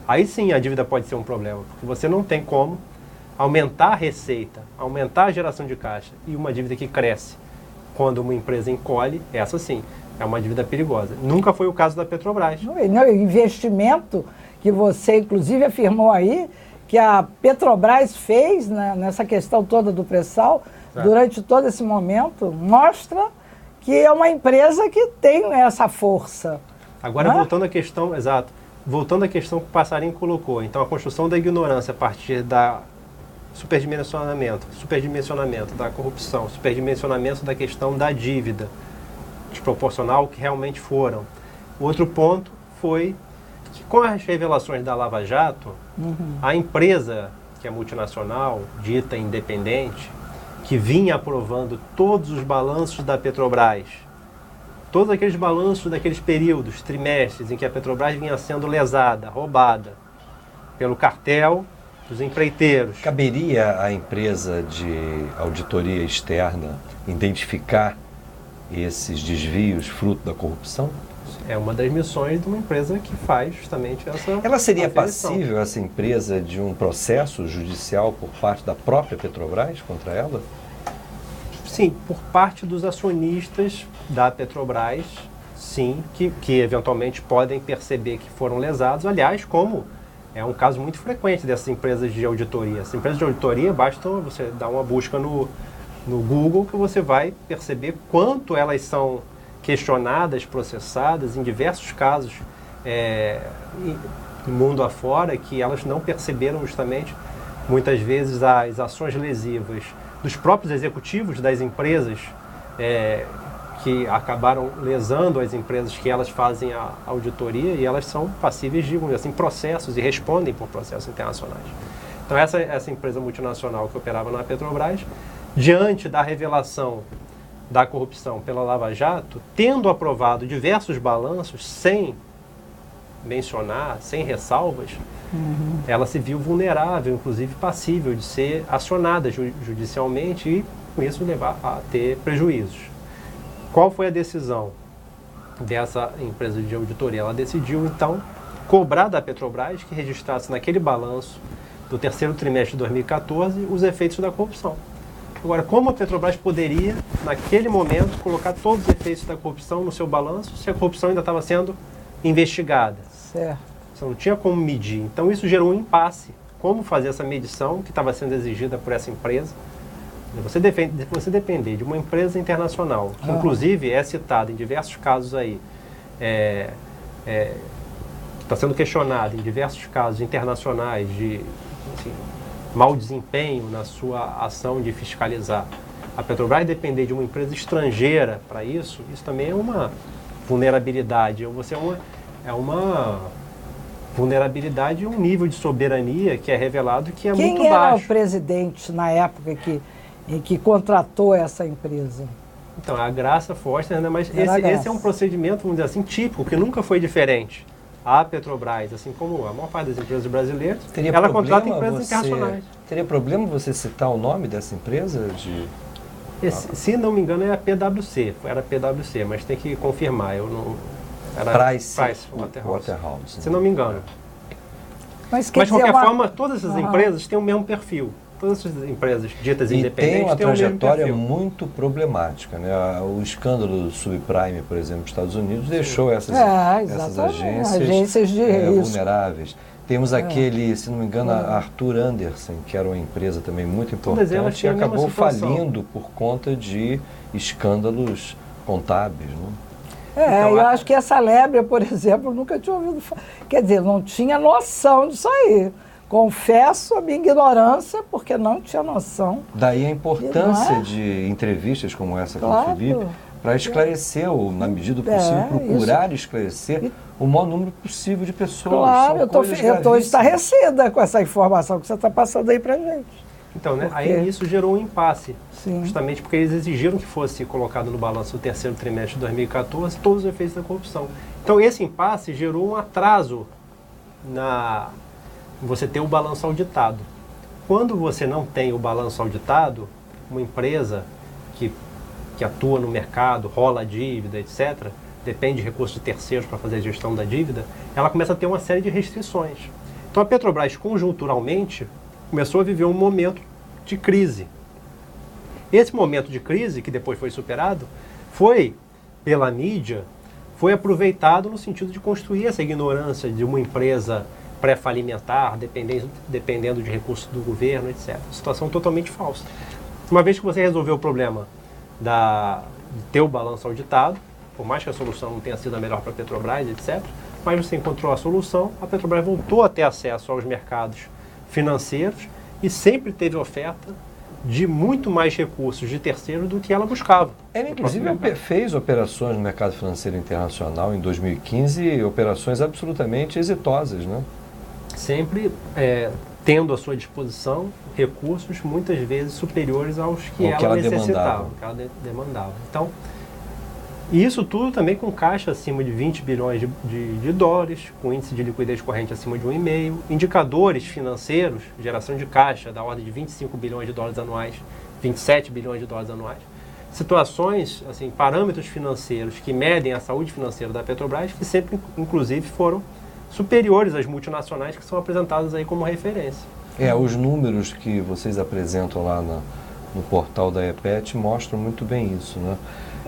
aí sim a dívida pode ser um problema, porque você não tem como aumentar a receita, aumentar a geração de caixa e uma dívida que cresce quando uma empresa encolhe, essa sim, é uma dívida perigosa. Nunca foi o caso da Petrobras. Não, investimento que você, inclusive, afirmou aí, que a Petrobras fez, né, nessa questão toda do pré-sal, durante todo esse momento, mostra que é uma empresa que tem essa força. Agora, voltando à questão, voltando à questão que o Passarinho colocou, então a construção da ignorância a partir da superdimensionamento da corrupção, superdimensionamento da questão da dívida, desproporcional ao que realmente foram. O outro ponto foi que com as revelações da Lava Jato, a empresa, que é multinacional, dita independente, que vinha aprovando todos os balanços da Petrobras, todos aqueles balanços daqueles períodos, trimestres, em que a Petrobras vinha sendo lesada, roubada pelo cartel dos empreiteiros. Caberia à empresa de auditoria externa identificar esses desvios fruto da corrupção? É uma das missões de uma empresa que faz justamente essa... Ela seria passível, essa empresa, de um processo judicial por parte da própria Petrobras contra ela? Sim, por parte dos acionistas da Petrobras, sim, que eventualmente podem perceber que foram lesados. Aliás, como é um caso muito frequente dessas empresas de auditoria. Essas empresas de auditoria, basta você dar uma busca no Google que você vai perceber quanto elas são questionadas, processadas, em diversos casos no mundo afora, que elas não perceberam justamente, muitas vezes, as ações lesivas dos próprios executivos das empresas que acabaram lesando as empresas que elas fazem a auditoria e elas são passíveis de, assim, processos e respondem por processos internacionais. Então essa empresa multinacional que operava na Petrobras, diante da revelação da corrupção pela Lava Jato, tendo aprovado diversos balanços sem mencionar, sem ressalvas, ela se viu vulnerável, inclusive passível de ser acionada judicialmente e com isso levar a ter prejuízos. Qual foi a decisão dessa empresa de auditoria? Ela decidiu, então, cobrar da Petrobras que registrasse naquele balanço do terceiro trimestre de 2014 os efeitos da corrupção. Agora, como a Petrobras poderia, naquele momento, colocar todos os efeitos da corrupção no seu balanço se a corrupção ainda estava sendo investigada? Certo. Você não tinha como medir. Então, isso gerou um impasse. Como fazer essa medição que estava sendo exigida por essa empresa? Você depender de uma empresa internacional, que inclusive é citada em diversos casos aí, está sendo questionada em diversos casos internacionais de mau desempenho na sua ação de fiscalizar. A Petrobras depender de uma empresa estrangeira para isso também é uma vulnerabilidade. É uma vulnerabilidade e um nível de soberania que é revelado que é muito baixo. Quem era o presidente na época em que contratou essa empresa? Então, a Graça Foster, né? Mas esse é um procedimento, vamos dizer assim, típico, que nunca foi diferente. A Petrobras, assim como a maior parte das empresas brasileiras, ela contrata empresas internacionais. Teria problema você citar o nome dessa empresa? Se não me engano, é a PwC. Era a PwC, mas tem que confirmar. Era Price Waterhouse. Se não me engano. Mas de qualquer forma, todas essas empresas têm o mesmo perfil. Todas essas empresas ditas independentes têm uma trajetória muito problemática, né? O escândalo do subprime, por exemplo, dos Estados Unidos, deixou essas agências vulneráveis. Temos aquele, se não me engano, a Arthur Andersen, que era uma empresa também muito importante, que acabou falindo por conta de escândalos contábeis, né? Eu acho que essa Lébria, por exemplo, nunca tinha ouvido falar. Quer dizer, não tinha noção disso aí. Confesso a minha ignorância, porque não tinha noção. Daí a importância de entrevistas como essa com o Felipe, para esclarecer, ou na medida do possível, procurar esclarecer o maior número possível de pessoas. Claro, eu estou estarrecida com essa informação que você está passando aí para a gente. Então, né, aí isso gerou um impasse, justamente porque eles exigiram que fosse colocado no balanço do terceiro trimestre de 2014 todos os efeitos da corrupção. Então, esse impasse gerou um atraso na você ter o balanço auditado. Quando você não tem o balanço auditado, uma empresa que atua no mercado, rola a dívida, etc., depende de recursos de terceiros para fazer a gestão da dívida, ela começa a ter uma série de restrições. Então a Petrobras, conjunturalmente, começou a viver um momento de crise. Esse momento de crise, que depois foi superado, foi, pela mídia, foi aproveitado no sentido de construir essa ignorância de uma empresa pré-falimentar, dependendo de recursos do governo, etc. Situação totalmente falsa. Uma vez que você resolveu o problema de ter o balanço auditado, por mais que a solução não tenha sido a melhor para a Petrobras, etc., mas você encontrou a solução, a Petrobras voltou a ter acesso aos mercados financeiros e sempre teve oferta de muito mais recursos de terceiros do que ela buscava. Ela, inclusive, fez operações no mercado financeiro internacional em 2015, operações absolutamente exitosas, né? Sempre tendo à sua disposição recursos muitas vezes superiores aos que ela necessitava, que ela demandava. Então, isso tudo também com caixa acima de 20 bilhões de dólares, com índice de liquidez corrente acima de 1,5, indicadores financeiros, geração de caixa da ordem de 25 bilhões de dólares anuais, 27 bilhões de dólares anuais. Situações, assim, parâmetros financeiros que medem a saúde financeira da Petrobras, que sempre, inclusive, foram superiores às multinacionais que são apresentadas aí como referência. Os números que vocês apresentam lá no portal da EPET mostram muito bem isso, né?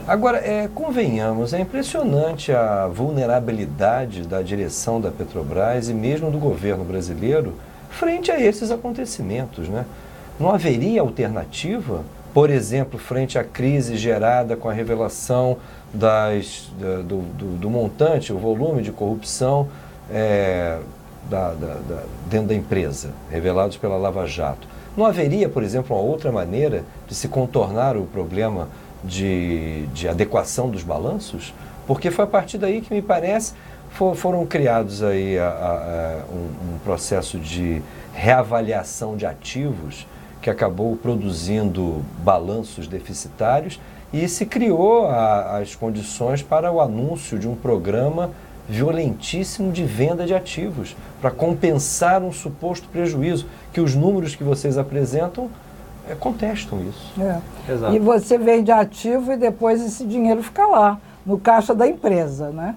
Agora, convenhamos, é impressionante a vulnerabilidade da direção da Petrobras e mesmo do governo brasileiro frente a esses acontecimentos, né? Não haveria alternativa, por exemplo, frente à crise gerada com a revelação do montante, o volume de corrupção dentro da empresa, revelados pela Lava Jato. Não haveria, por exemplo, uma outra maneira de se contornar o problema de adequação dos balanços? Porque foi a partir daí que, me parece, foram criados aí um processo de reavaliação de ativos que acabou produzindo balanços deficitários e se criou as condições para o anúncio de um programa violentíssimo de venda de ativos para compensar um suposto prejuízo, que os números que vocês apresentam contestam isso. Exato. E você vende ativo e depois esse dinheiro fica lá, no caixa da empresa, né?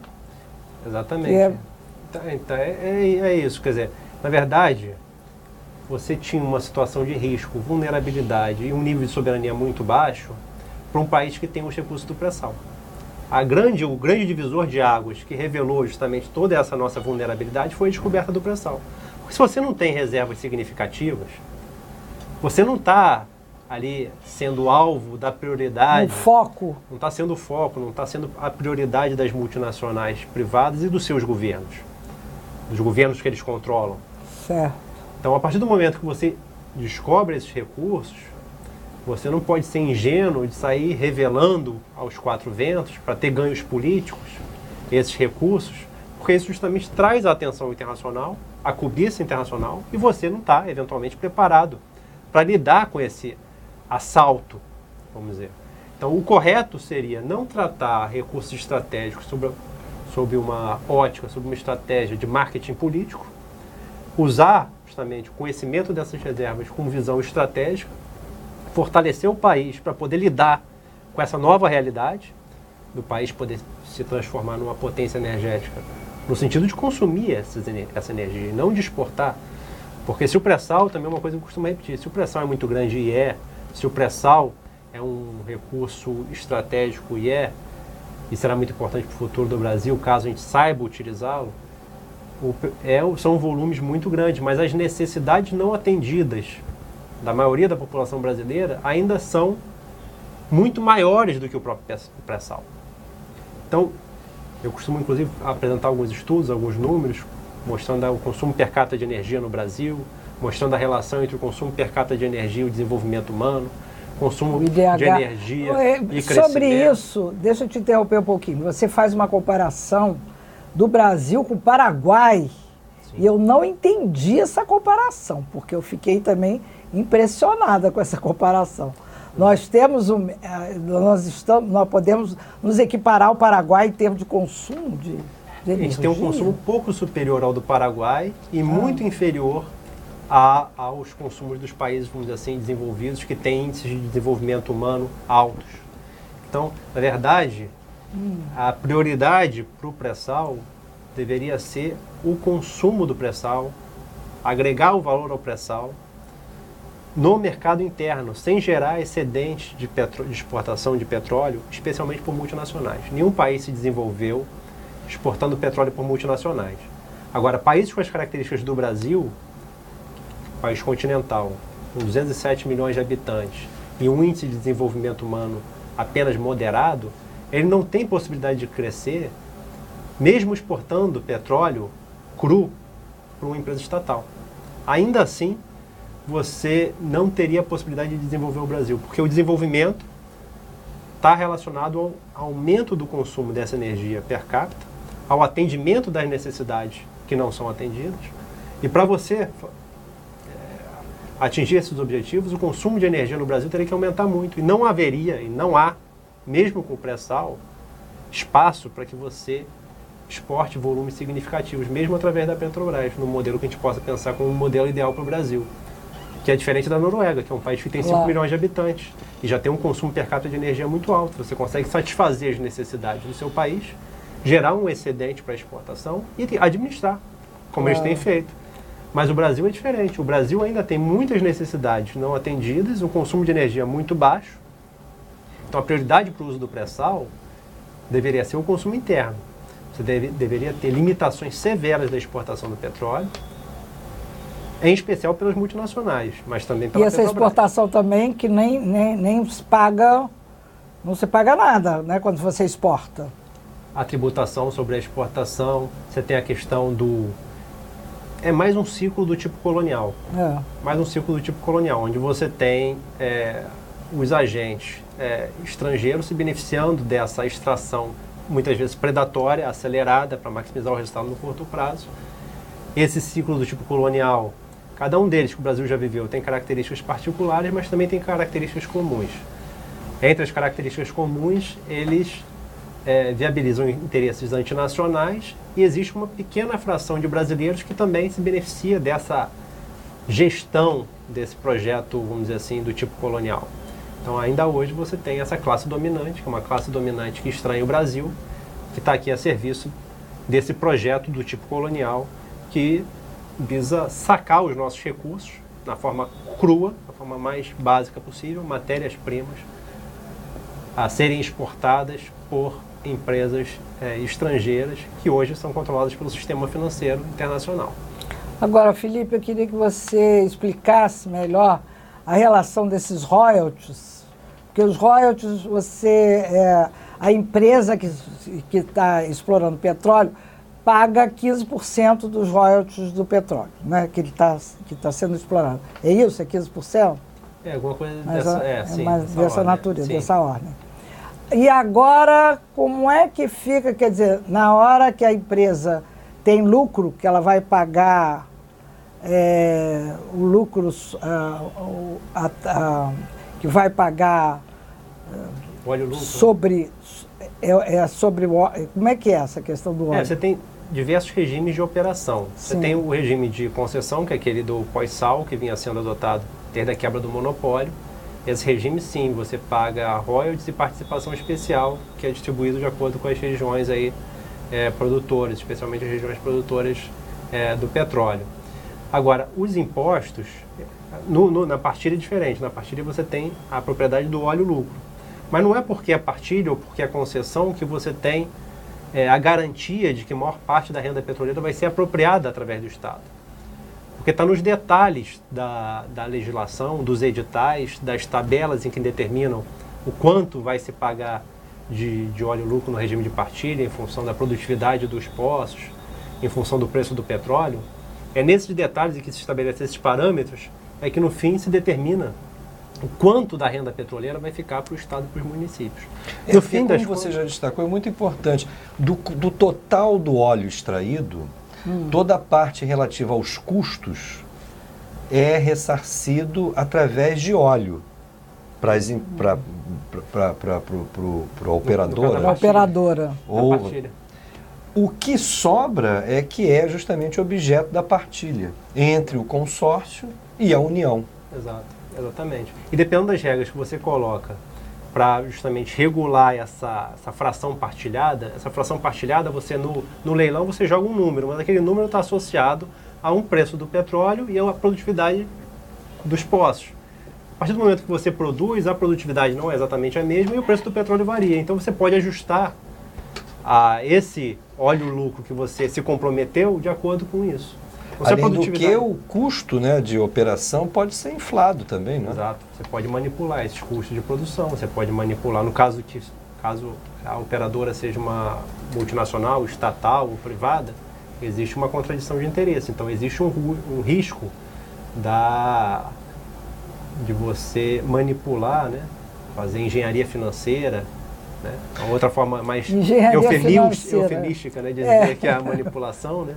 Exatamente. Então, é isso, quer dizer, na verdade, você tinha uma situação de risco, vulnerabilidade e um nível de soberania muito baixo para um país que tem os recursos do pré-sal. O grande divisor de águas que revelou justamente toda essa nossa vulnerabilidade foi a descoberta do pré-sal. Porque se você não tem reservas significativas, você não está ali sendo alvo da prioridade. O foco. Não está sendo o foco, não está sendo a prioridade das multinacionais privadas e dos seus governos. Dos governos que eles controlam. Certo. Então, a partir do momento que você descobre esses recursos, você não pode ser ingênuo de sair revelando aos quatro ventos para ter ganhos políticos esses recursos, porque isso justamente traz a atenção internacional, a cobiça internacional, e você não está, eventualmente, preparado para lidar com esse assalto, vamos dizer. Então, o correto seria não tratar recursos estratégicos sob uma ótica, sob uma estratégia de marketing político, usar justamente o conhecimento dessas reservas com visão estratégica, fortalecer o país para poder lidar com essa nova realidade, do país poder se transformar numa potência energética, no sentido de consumir essa energia e não de exportar. Porque se o pré-sal, também é uma coisa que eu costumo repetir, se o pré-sal é muito grande se o pré-sal é um recurso estratégico e será muito importante para o futuro do Brasil, caso a gente saiba utilizá-lo, são volumes muito grandes, mas as necessidades não atendidas da maioria da população brasileira ainda são muito maiores do que o próprio pré-sal. Então, eu costumo inclusive apresentar alguns estudos, alguns números, mostrando o consumo per capita de energia no Brasil, mostrando a relação entre o consumo per capita de energia e o desenvolvimento humano, consumo de energia e crescimento. Sobre isso, deixa eu te interromper um pouquinho. Você faz uma comparação do Brasil com o Paraguai. Sim. E eu não entendi essa comparação, porque eu fiquei também impressionada com essa comparação. Nós podemos nos equiparar ao Paraguai em termos de consumo de energia. A gente tem um consumo um pouco superior ao do Paraguai e muito inferior aos consumos dos países, vamos dizer assim, desenvolvidos, que têm índices de desenvolvimento humano altos. Então, na verdade, a prioridade para o pré-sal deveria ser o consumo do pré-sal, agregar o valor ao pré-sal no mercado interno, sem gerar excedente de exportação de petróleo, especialmente por multinacionais. Nenhum país se desenvolveu exportando petróleo por multinacionais. Agora, países com as características do Brasil, país continental, com 207 milhões de habitantes e um índice de desenvolvimento humano apenas moderado, ele não tem possibilidade de crescer, mesmo exportando petróleo cru para uma empresa estatal. Ainda assim, você não teria a possibilidade de desenvolver o Brasil, porque o desenvolvimento está relacionado ao aumento do consumo dessa energia per capita, ao atendimento das necessidades que não são atendidas, e para você atingir esses objetivos, o consumo de energia no Brasil teria que aumentar muito, e não haveria, e não há, mesmo com o pré-sal, espaço para que você exporte volumes significativos, mesmo através da Petrobras, no modelo que a gente possa pensar como um modelo ideal para o Brasil. Que é diferente da Noruega, que é um país que tem 5 milhões de habitantes e já tem um consumo per capita de energia muito alto. Você consegue satisfazer as necessidades do seu país, gerar um excedente para exportação e administrar, como eles têm feito. Mas o Brasil é diferente. O Brasil ainda tem muitas necessidades não atendidas, um consumo de energia muito baixo. Então a prioridade para o uso do pré-sal deveria ser o consumo interno. Você deveria ter limitações severas da exportação do petróleo, em especial pelas multinacionais, mas também pela Petrobras. E essa exportação também, que nem se paga, não se paga nada, né, quando você exporta. A tributação sobre a exportação, você tem a questão do... É mais um ciclo do tipo colonial. Mais um ciclo do tipo colonial, onde você tem os agentes estrangeiros se beneficiando dessa extração, muitas vezes predatória, acelerada, para maximizar o resultado no curto prazo. Esse ciclo do tipo colonial, cada um deles que o Brasil já viveu tem características particulares, mas também tem características comuns. Entre as características comuns, eles viabilizam interesses antinacionais e existe uma pequena fração de brasileiros que também se beneficia dessa gestão desse projeto, vamos dizer assim, do tipo colonial. Então, ainda hoje você tem essa classe dominante, que é uma classe dominante que extrai o Brasil, que está aqui a serviço desse projeto do tipo colonial, que visa sacar os nossos recursos na forma crua, da forma mais básica possível, matérias-primas, a serem exportadas por empresas estrangeiras que hoje são controladas pelo sistema financeiro internacional. Agora, Felipe, eu queria que você explicasse melhor a relação desses royalties, porque os royalties, a empresa que está explorando petróleo paga 15% dos royalties do petróleo, né, que está sendo explorado. É isso? É 15%? Alguma coisa dessa natureza, dessa ordem. E agora, como é que fica, quer dizer, na hora que a empresa tem lucro, que ela vai pagar o lucro, que vai pagar óleo lucro, sobre como é que é essa questão do óleo? Você tem diversos regimes de operação. Sim. Você tem o regime de concessão, que é aquele do pós-sal, que vinha sendo adotado desde a quebra do monopólio. Esse regime, sim, você paga royalties e participação especial, que é distribuído de acordo com as regiões aí, produtoras, especialmente as regiões produtoras do petróleo. Agora, os impostos, na partilha é diferente. Na partilha você tem a propriedade do óleo lucro. Mas não é porque é partilha ou porque é concessão que você tem a garantia de que a maior parte da renda petroleira vai ser apropriada através do Estado. Porque está nos detalhes da legislação, dos editais, das tabelas em que determinam o quanto vai se pagar de óleo lucro no regime de partilha, em função da produtividade dos poços, em função do preço do petróleo. É nesses detalhes em que se estabelecem esses parâmetros que no fim se determina o quanto da renda petroleira vai ficar para o Estado e para os municípios. No fim das contas, você já destacou, é muito importante, do total do óleo extraído, toda a parte relativa aos custos é ressarcido através de óleo para a operadora. O que sobra é que é justamente objeto da partilha entre o consórcio e a União. Exatamente. E dependendo das regras que você coloca para justamente regular essa fração partilhada, você no leilão você joga um número, mas aquele número está associado a um preço do petróleo e a produtividade dos poços. A partir do momento que você produz, a produtividade não é exatamente a mesma e o preço do petróleo varia. Então você pode ajustar esse óleo lucro que você se comprometeu de acordo com isso. Além do que o custo, né, de operação pode ser inflado também, né? Exato. Você pode manipular esses custos de produção, você pode manipular, no caso a operadora seja uma multinacional, estatal ou privada, existe uma contradição de interesse. Então existe um risco de você manipular, né, fazer engenharia financeira, né? Uma outra forma mais eufemística, né, de dizer que é a manipulação, né?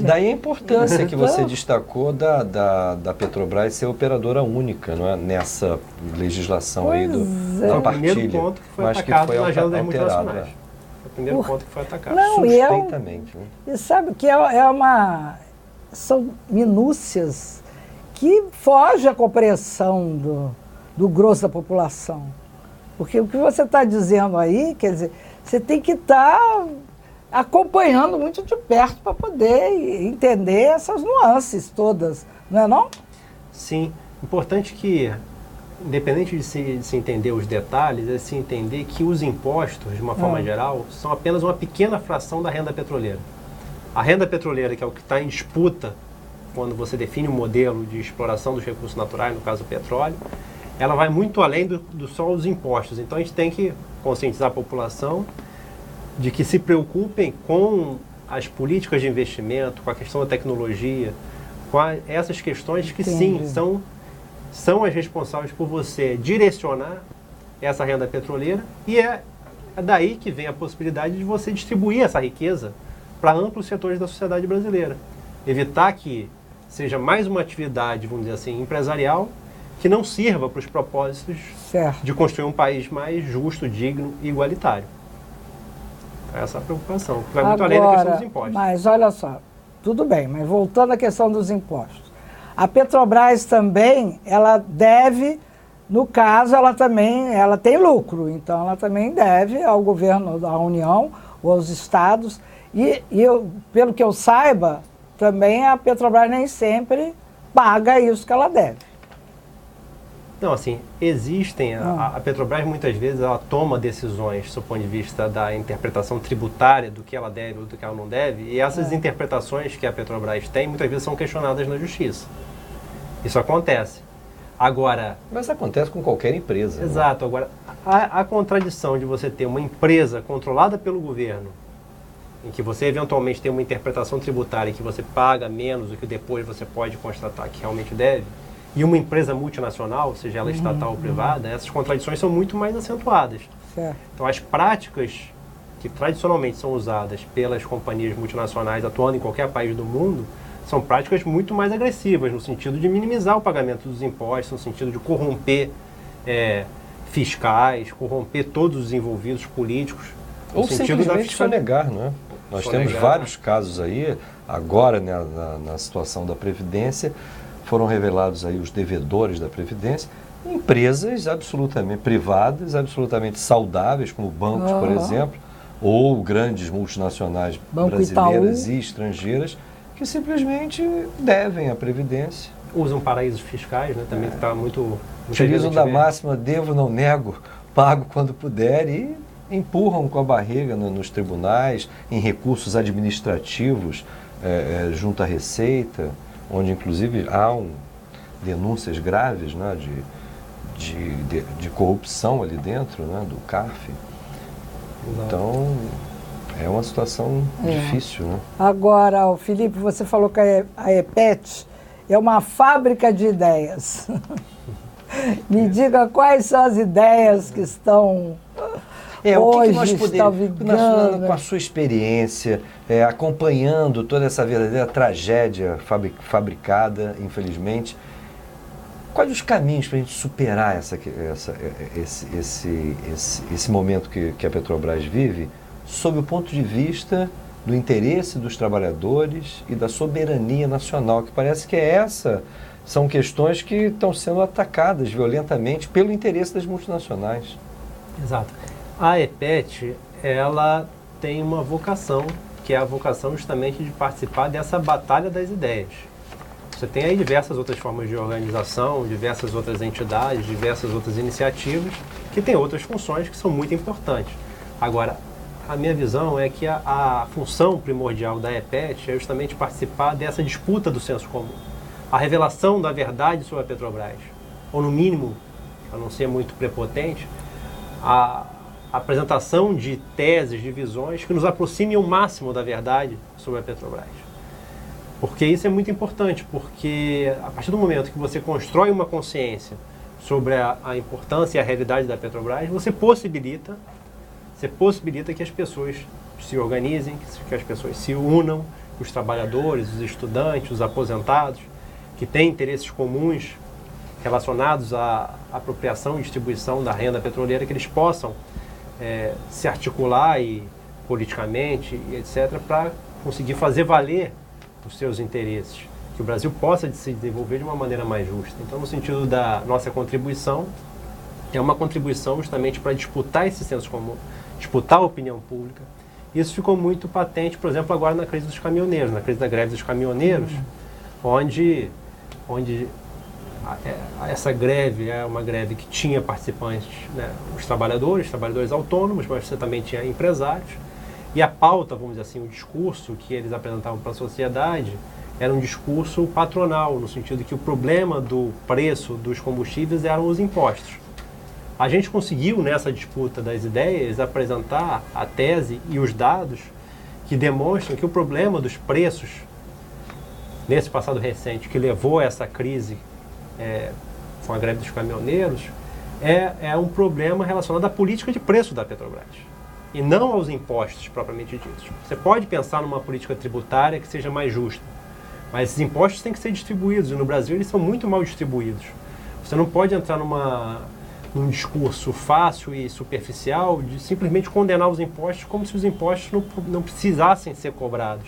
Daí a importância que você destacou da Petrobras ser operadora única, não é? Nessa legislação aí da partilha. O primeiro ponto que foi atacado na agenda das multinacionais. O primeiro ponto que foi atacado. Suspeitamente. E sabe que são minúcias que fogem à compreensão do grosso da população. Porque o que você está dizendo aí, quer dizer, você tem que estar acompanhando muito de perto para poder entender essas nuances todas, não é não? Sim. Importante que, independente de se entender os detalhes, é se entender que os impostos, de uma forma geral, são apenas uma pequena fração da renda petroleira. A renda petroleira, que é o que está em disputa quando você define um modelo de exploração dos recursos naturais, no caso o petróleo, ela vai muito além do só os impostos. Então a gente tem que conscientizar a população de que se preocupem com as políticas de investimento, com a questão da tecnologia, com essas questões que sim, são as responsáveis por você direcionar essa renda petroleira, e é daí que vem a possibilidade de você distribuir essa riqueza para amplos setores da sociedade brasileira. Evitar que seja mais uma atividade, vamos dizer assim, empresarial, que não sirva para os propósitos de construir um país mais justo, digno e igualitário. Essa é a preocupação, que vai muito além da questão dos impostos. Mas olha só, tudo bem, mas voltando à questão dos impostos. A Petrobras também, ela deve, no caso, ela tem lucro, então ela também deve ao governo da União ou aos estados. E pelo que eu saiba, também a Petrobras nem sempre paga isso que ela deve. Não, assim, existem, a Petrobras muitas vezes ela toma decisões do ponto de vista da interpretação tributária do que ela deve ou do que ela não deve, e essas interpretações que a Petrobras tem muitas vezes são questionadas na justiça. Isso acontece. Agora... Mas acontece com qualquer empresa. Exato. Né? Agora, a contradição de você ter uma empresa controlada pelo governo, em que você eventualmente tem uma interpretação tributária que você paga menos do que depois você pode constatar que realmente deve, e uma empresa multinacional, seja ela estatal ou privada, essas contradições são muito mais acentuadas. Certo. Então, as práticas que tradicionalmente são usadas pelas companhias multinacionais atuando em qualquer país do mundo são práticas muito mais agressivas, no sentido de minimizar o pagamento dos impostos, no sentido de corromper fiscais, corromper todos os envolvidos políticos. Ou simplesmente sonegar, não é? Nós temos vários casos aí, agora na situação da Previdência, foram revelados aí os devedores da Previdência, empresas absolutamente privadas, absolutamente saudáveis, como bancos, por exemplo, ou grandes multinacionais brasileiras e estrangeiras, que simplesmente devem à Previdência. Usam paraísos fiscais, né? Também que está muito... Utilizam da máxima, devo, não nego, pago quando puder, e empurram com a barriga nos tribunais, em recursos administrativos junto à Receita, onde inclusive há denúncias graves, né, de corrupção ali dentro, né, do CARF. Então, é uma situação difícil. Né? Agora, Felipe, você falou que a EPET é uma fábrica de ideias. Me diga quais são as ideias que estão... o que nós podemos, com a sua experiência, acompanhando toda essa verdadeira tragédia fabricada, infelizmente, quais os caminhos para a gente superar esse momento que a Petrobras vive, sob o ponto de vista do interesse dos trabalhadores e da soberania nacional, que parece que são questões que estão sendo atacadas violentamente pelo interesse das multinacionais. Exato. A EPET, ela tem uma vocação, que é a vocação justamente de participar dessa batalha das ideias. Você tem aí diversas outras formas de organização, diversas outras entidades, diversas outras iniciativas, que têm outras funções que são muito importantes. Agora, a minha visão é que a função primordial da EPET é justamente participar dessa disputa do senso comum. A revelação da verdade sobre a Petrobras, ou no mínimo, para não ser muito prepotente, a apresentação de teses, de visões que nos aproximem ao máximo da verdade sobre a Petrobras. Porque isso é muito importante, porque a partir do momento que você constrói uma consciência sobre a importância e a realidade da Petrobras, você possibilita que as pessoas se organizem, que as pessoas se unam, os trabalhadores, os estudantes, os aposentados, que têm interesses comuns relacionados à apropriação e distribuição da renda petroleira, que eles possam se articular politicamente, e etc., para conseguir fazer valer os seus interesses, que o Brasil possa se desenvolver de uma maneira mais justa. Então, no sentido da nossa contribuição, é uma contribuição justamente para disputar esse senso comum, disputar a opinião pública. Isso ficou muito patente, por exemplo, agora na crise dos caminhoneiros, na crise da greve dos caminhoneiros, onde essa greve é uma greve que tinha participantes, né, os trabalhadores autônomos, mas você também tinha empresários. E a pauta, vamos dizer assim, o discurso que eles apresentavam para a sociedade era um discurso patronal, no sentido de que o problema do preço dos combustíveis eram os impostos. A gente conseguiu, nessa disputa das ideias, apresentar a tese e os dados que demonstram que o problema dos preços, nesse passado recente, que levou a essa crise com a greve dos caminhoneiros, é um problema relacionado à política de preço da Petrobras e não aos impostos propriamente ditos. Você pode pensar numa política tributária que seja mais justa, mas esses impostos têm que ser distribuídos e no Brasil eles são muito mal distribuídos. Você não pode entrar num discurso fácil e superficial de simplesmente condenar os impostos como se os impostos não precisassem ser cobrados.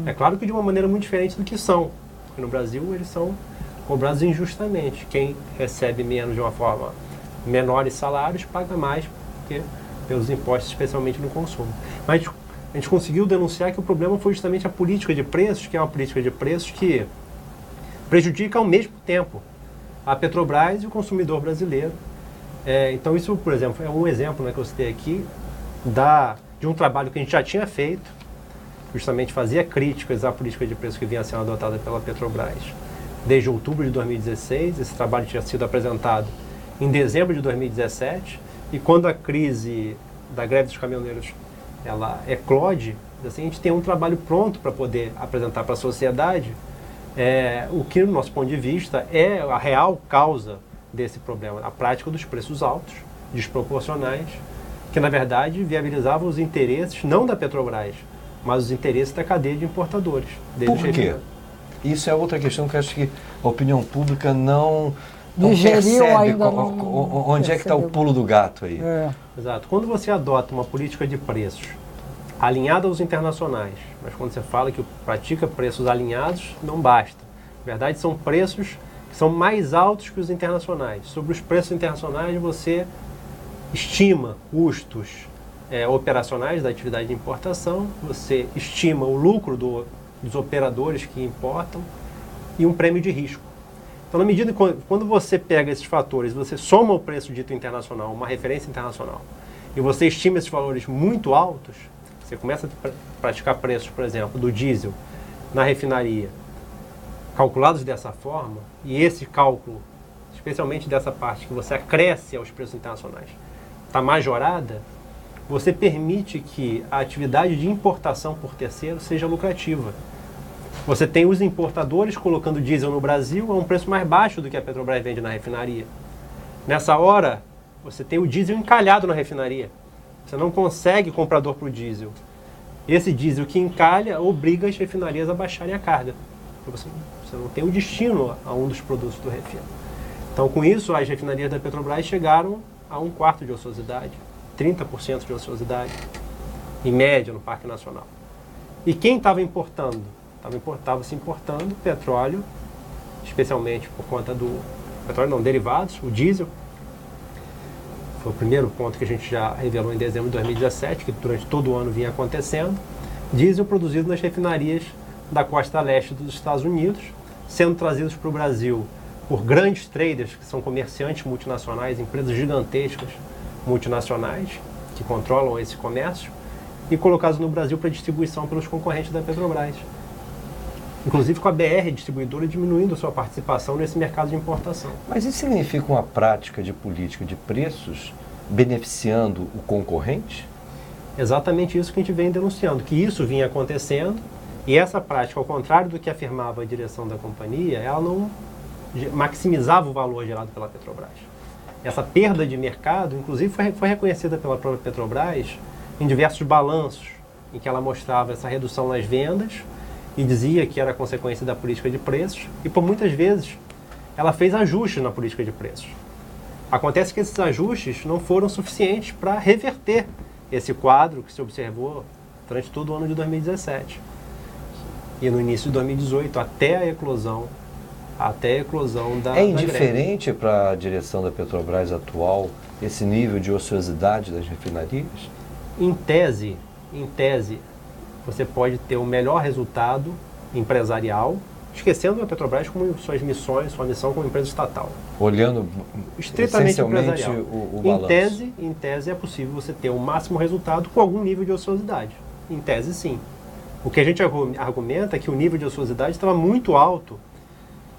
É claro que de uma maneira muito diferente do que são, porque no Brasil eles são cobrados injustamente. Quem recebe menos de uma forma menores salários paga mais pelos impostos, especialmente no consumo. Mas a gente conseguiu denunciar que o problema foi justamente a política de preços, que é uma política de preços que prejudica ao mesmo tempo a Petrobras e o consumidor brasileiro. Então isso, por exemplo, é um exemplo, né, que eu citei aqui de um trabalho que a gente já tinha feito, justamente fazia críticas à política de preços que vinha sendo adotada pela Petrobras desde outubro de 2016. Esse trabalho tinha sido apresentado em dezembro de 2017 e quando a crise da greve dos caminhoneiros ela eclode, assim, a gente tem um trabalho pronto para poder apresentar para a sociedade o que, do nosso ponto de vista, é a real causa desse problema, a prática dos preços altos, desproporcionais, que na verdade viabilizavam os interesses não da Petrobras, mas os interesses da cadeia de importadores. Por quê? Isso é outra questão que eu acho que a opinião pública não digeriu percebe ainda. Onde é que está o pulo do gato aí? Exato. Quando você adota uma política de preços alinhada aos internacionais, mas quando você fala que pratica preços alinhados, não basta. Na verdade, são preços que são mais altos que os internacionais. Sobre os preços internacionais, você estima custos operacionais da atividade de importação, você estima o lucro dos operadores que importam e um prêmio de risco. Então, na medida que quando você pega esses fatores, você soma o preço dito internacional, uma referência internacional, e você estima esses valores muito altos, você começa a praticar preços, por exemplo, do diesel na refinaria, calculados dessa forma, e esse cálculo, especialmente dessa parte que você acresce aos preços internacionais, está majorada, você permite que a atividade de importação por terceiro seja lucrativa. Você tem os importadores colocando diesel no Brasil a um preço mais baixo do que a Petrobras vende na refinaria. Nessa hora, você tem o diesel encalhado na refinaria. Você não consegue comprador para o diesel. Esse diesel que encalha obriga as refinarias a baixarem a carga. Você não tem o destino a um dos produtos do refino. Então, com isso, as refinarias da Petrobras chegaram a 1/4 de ociosidade, 30% de ociosidade, em média, no Parque Nacional. E quem estava importando? Estava se importando petróleo, especialmente por conta do petróleo não, derivados, o diesel. Foi o primeiro ponto que a gente já revelou em dezembro de 2017, que durante todo o ano vinha acontecendo. Diesel produzido nas refinarias da costa leste dos Estados Unidos, sendo trazidos para o Brasil por grandes traders, que são comerciantes multinacionais, empresas gigantescas multinacionais, que controlam esse comércio, e colocados no Brasil para distribuição pelos concorrentes da Petrobras. Inclusive com a BR distribuidora diminuindo sua participação nesse mercado de importação. Mas isso significa uma prática de política de preços beneficiando o concorrente? Exatamente isso que a gente vem denunciando, que isso vinha acontecendo e essa prática, ao contrário do que afirmava a direção da companhia, ela não maximizava o valor gerado pela Petrobras. Essa perda de mercado, inclusive, foi reconhecida pela própria Petrobras em diversos balanços, em que ela mostrava essa redução nas vendas e dizia que era consequência da política de preços, e por muitas vezes ela fez ajustes na política de preços. Acontece que esses ajustes não foram suficientes para reverter esse quadro que se observou durante todo o ano de 2017 e no início de 2018, até a eclosão da É indiferente para a direção da Petrobras atual esse nível de ociosidade das refinarias? Em tese, você pode ter o melhor resultado empresarial, esquecendo a Petrobras como sua missão como empresa estatal. Olhando estritamente empresarial. O balanço. Em tese é possível você ter o máximo resultado com algum nível de ociosidade. Em tese, sim. O que a gente argumenta é que o nível de ociosidade estava muito alto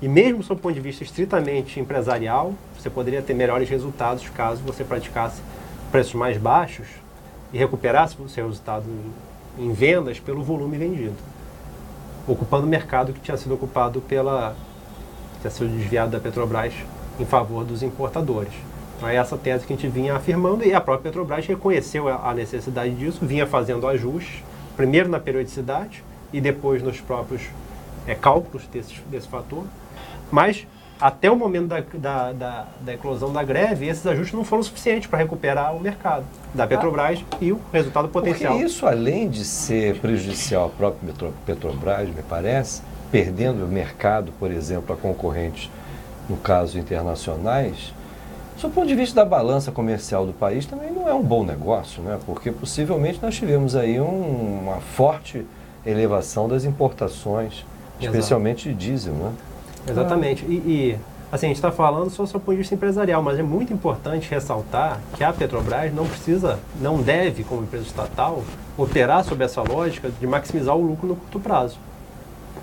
e mesmo sob o ponto de vista estritamente empresarial, você poderia ter melhores resultados caso você praticasse preços mais baixos e recuperasse o seu resultado em vendas pelo volume vendido, ocupando o mercado que tinha sido ocupado tinha sido desviado da Petrobras em favor dos importadores. Então é essa tese que a gente vinha afirmando e a própria Petrobras reconheceu a necessidade disso, vinha fazendo ajustes, primeiro na periodicidade e depois nos próprios cálculos desse fator. Mas até o momento da eclosão da greve, esses ajustes não foram suficientes para recuperar o mercado da Petrobras e o resultado potencial. Porque isso, além de ser prejudicial à própria Petrobras, me parece, perdendo o mercado, por exemplo, a concorrentes, no caso, internacionais, do ponto de vista da balança comercial do país, também não é um bom negócio, né? Porque possivelmente nós tivemos aí uma forte elevação das importações, especialmente de diesel, né? Exatamente. E assim, a gente está falando só do ponto de vista empresarial, mas é muito importante ressaltar que a Petrobras não deve, como empresa estatal, operar sob essa lógica de maximizar o lucro no curto prazo.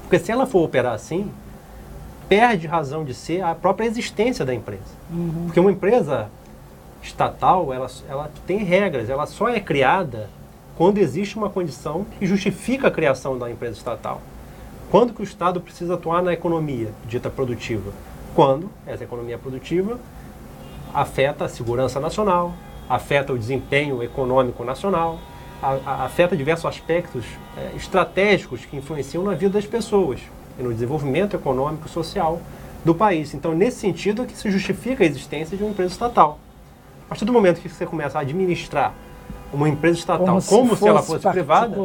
Porque se ela for operar assim, perde razão de ser a própria existência da empresa. Porque uma empresa estatal, ela tem regras, ela só é criada quando existe uma condição que justifica a criação da empresa estatal. Quando que o Estado precisa atuar na economia dita produtiva? Quando essa economia produtiva afeta a segurança nacional, afeta o desempenho econômico nacional, afeta diversos aspectos estratégicos que influenciam na vida das pessoas e no desenvolvimento econômico e social do país. Então, nesse sentido é que se justifica a existência de uma empresa estatal. A partir do momento que você começa a administrar uma empresa estatal como se ela fosse privada,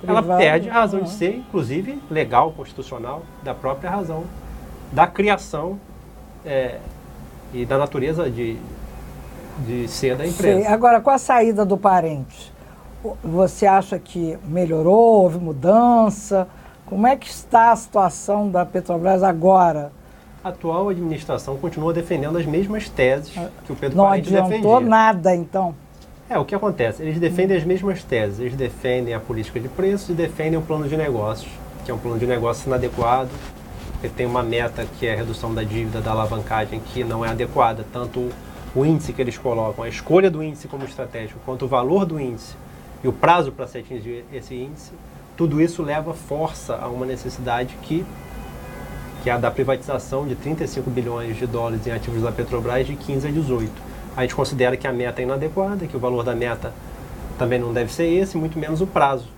ela perde a razão de ser, inclusive legal, constitucional, da própria razão da criação e da natureza de ser da empresa. Sim. Agora, com a saída do parente, você acha que melhorou, houve mudança? Como é que está a situação da Petrobras agora? A atual administração continua defendendo as mesmas teses que o Pedro Parente defendia. Não adiantou nada, então? O que acontece? Eles defendem as mesmas teses. Eles defendem a política de preços e defendem o plano de negócios, que é um plano de negócios inadequado, porque tem uma meta que é a redução da dívida, da alavancagem, que não é adequada. Tanto o índice que eles colocam, a escolha do índice como estratégico, quanto o valor do índice e o prazo para se atingir esse índice, tudo isso força a uma necessidade que é a da privatização de 35 bilhões de dólares em ativos da Petrobras de 15 a 18. A gente considera que a meta é inadequada, que o valor da meta também não deve ser esse, muito menos o prazo.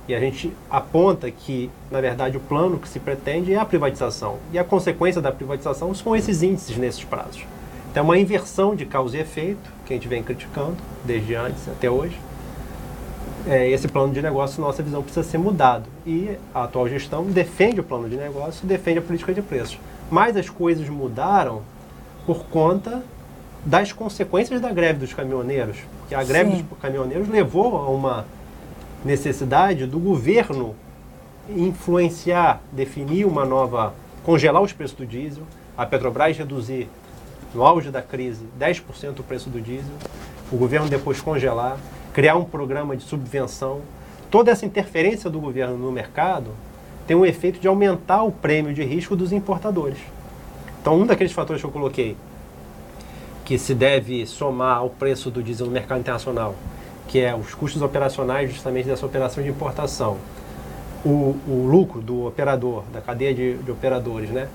E a gente aponta que, na verdade, o plano que se pretende é a privatização. E a consequência da privatização são esses índices nesses prazos. Então, é uma inversão de causa e efeito, que a gente vem criticando desde antes até hoje. Esse plano de negócio, nossa visão, precisa ser mudado. E a atual gestão defende o plano de negócio e defende a política de preços. Mas as coisas mudaram por conta das consequências da greve dos caminhoneiros. Porque a greve dos caminhoneiros levou a uma necessidade do governo influenciar, definir congelar os preços do diesel, a Petrobras reduzir, no auge da crise, 10% o preço do diesel, o governo depois congelar, criar um programa de subvenção. Toda essa interferência do governo no mercado tem um efeito de aumentar o prêmio de risco dos importadores. Então, um daqueles fatores que eu coloquei, que se deve somar ao preço do diesel no mercado internacional, que é os custos operacionais justamente dessa operação de importação, o lucro do operador, da cadeia de operadores, né?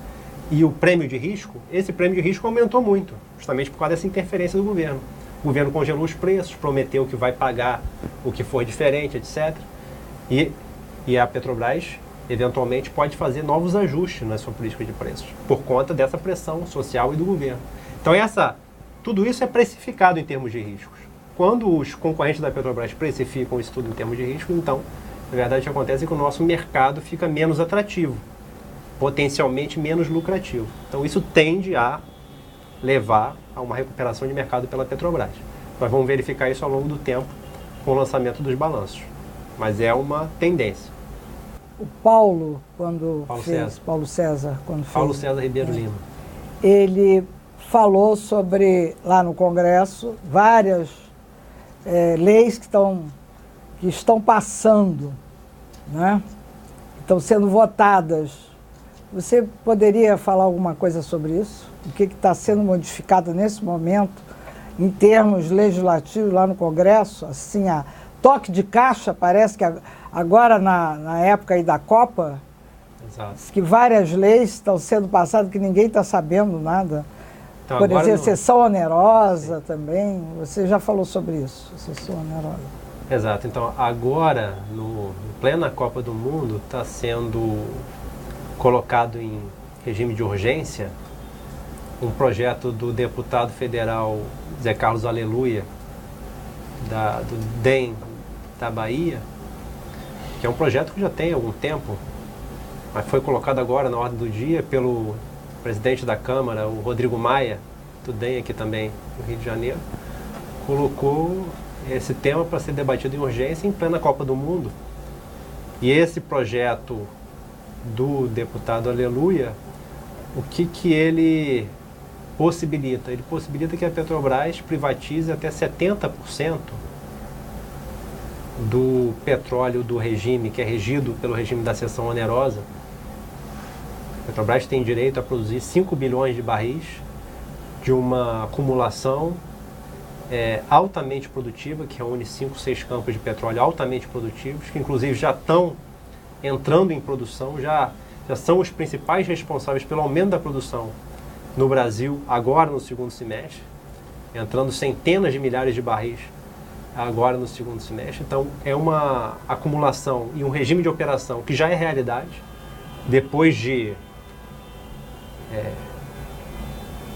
E o prêmio de risco, esse prêmio de risco aumentou muito, justamente por causa dessa interferência do governo. O governo congelou os preços, prometeu que vai pagar o que for diferente, etc. E a Petrobras, eventualmente, pode fazer novos ajustes na sua política de preços, por conta dessa pressão social e do governo. Então, tudo isso é precificado em termos de riscos. Quando os concorrentes da Petrobras precificam isso tudo em termos de risco, então, na verdade, o que acontece é que o nosso mercado fica menos atrativo, potencialmente menos lucrativo. Então, isso tende a levar a uma recuperação de mercado pela Petrobras. Nós vamos verificar isso ao longo do tempo com o lançamento dos balanços. Mas é uma tendência. O Paulo César Ribeiro Lima. Ele falou sobre, lá no Congresso, várias leis que estão passando, né? Estão sendo votadas. Você poderia falar alguma coisa sobre isso? O que está sendo modificado nesse momento, em termos legislativos, lá no Congresso? Assim, a toque de caixa, parece que agora, na época aí da Copa, exato, que várias leis estão sendo passadas que ninguém está sabendo nada. Então, por exemplo, sessão onerosa também. Você já falou sobre isso, sessão onerosa. Exato. Então, agora, no plena Copa do Mundo, está sendo colocado em regime de urgência um projeto do deputado federal Zé Carlos Aleluia, do DEM da Bahia, que é um projeto que já tem algum tempo, mas foi colocado agora na ordem do dia pelo presidente da Câmara, o Rodrigo Maia, do DEM aqui também, no Rio de Janeiro, colocou esse tema para ser debatido em urgência em plena Copa do Mundo. E esse projeto do deputado Aleluia, o que ele possibilita? Ele possibilita que a Petrobras privatize até 70% do petróleo do regime, que é regido pelo regime da seção onerosa. A Petrobras tem direito a produzir 5 bilhões de barris de uma acumulação altamente produtiva, que reúne 5, 6 campos de petróleo altamente produtivos, que inclusive já estão entrando em produção, já são os principais responsáveis pelo aumento da produção no Brasil, agora no segundo semestre, entrando centenas de milhares de barris agora no segundo semestre. Então, é uma acumulação e um regime de operação que já é realidade, depois de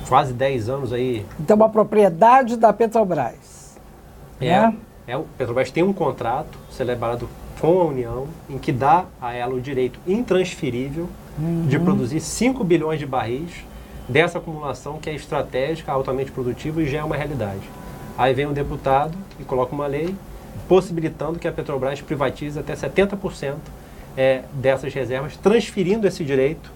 quase 10 anos aí. Então, uma propriedade da Petrobras. O Petrobras tem um contrato celebrado com a União, em que dá a ela o direito intransferível de produzir 5 bilhões de barris dessa acumulação que é estratégica, altamente produtiva e já é uma realidade. Aí vem um deputado e coloca uma lei possibilitando que a Petrobras privatize até 70% dessas reservas, transferindo esse direito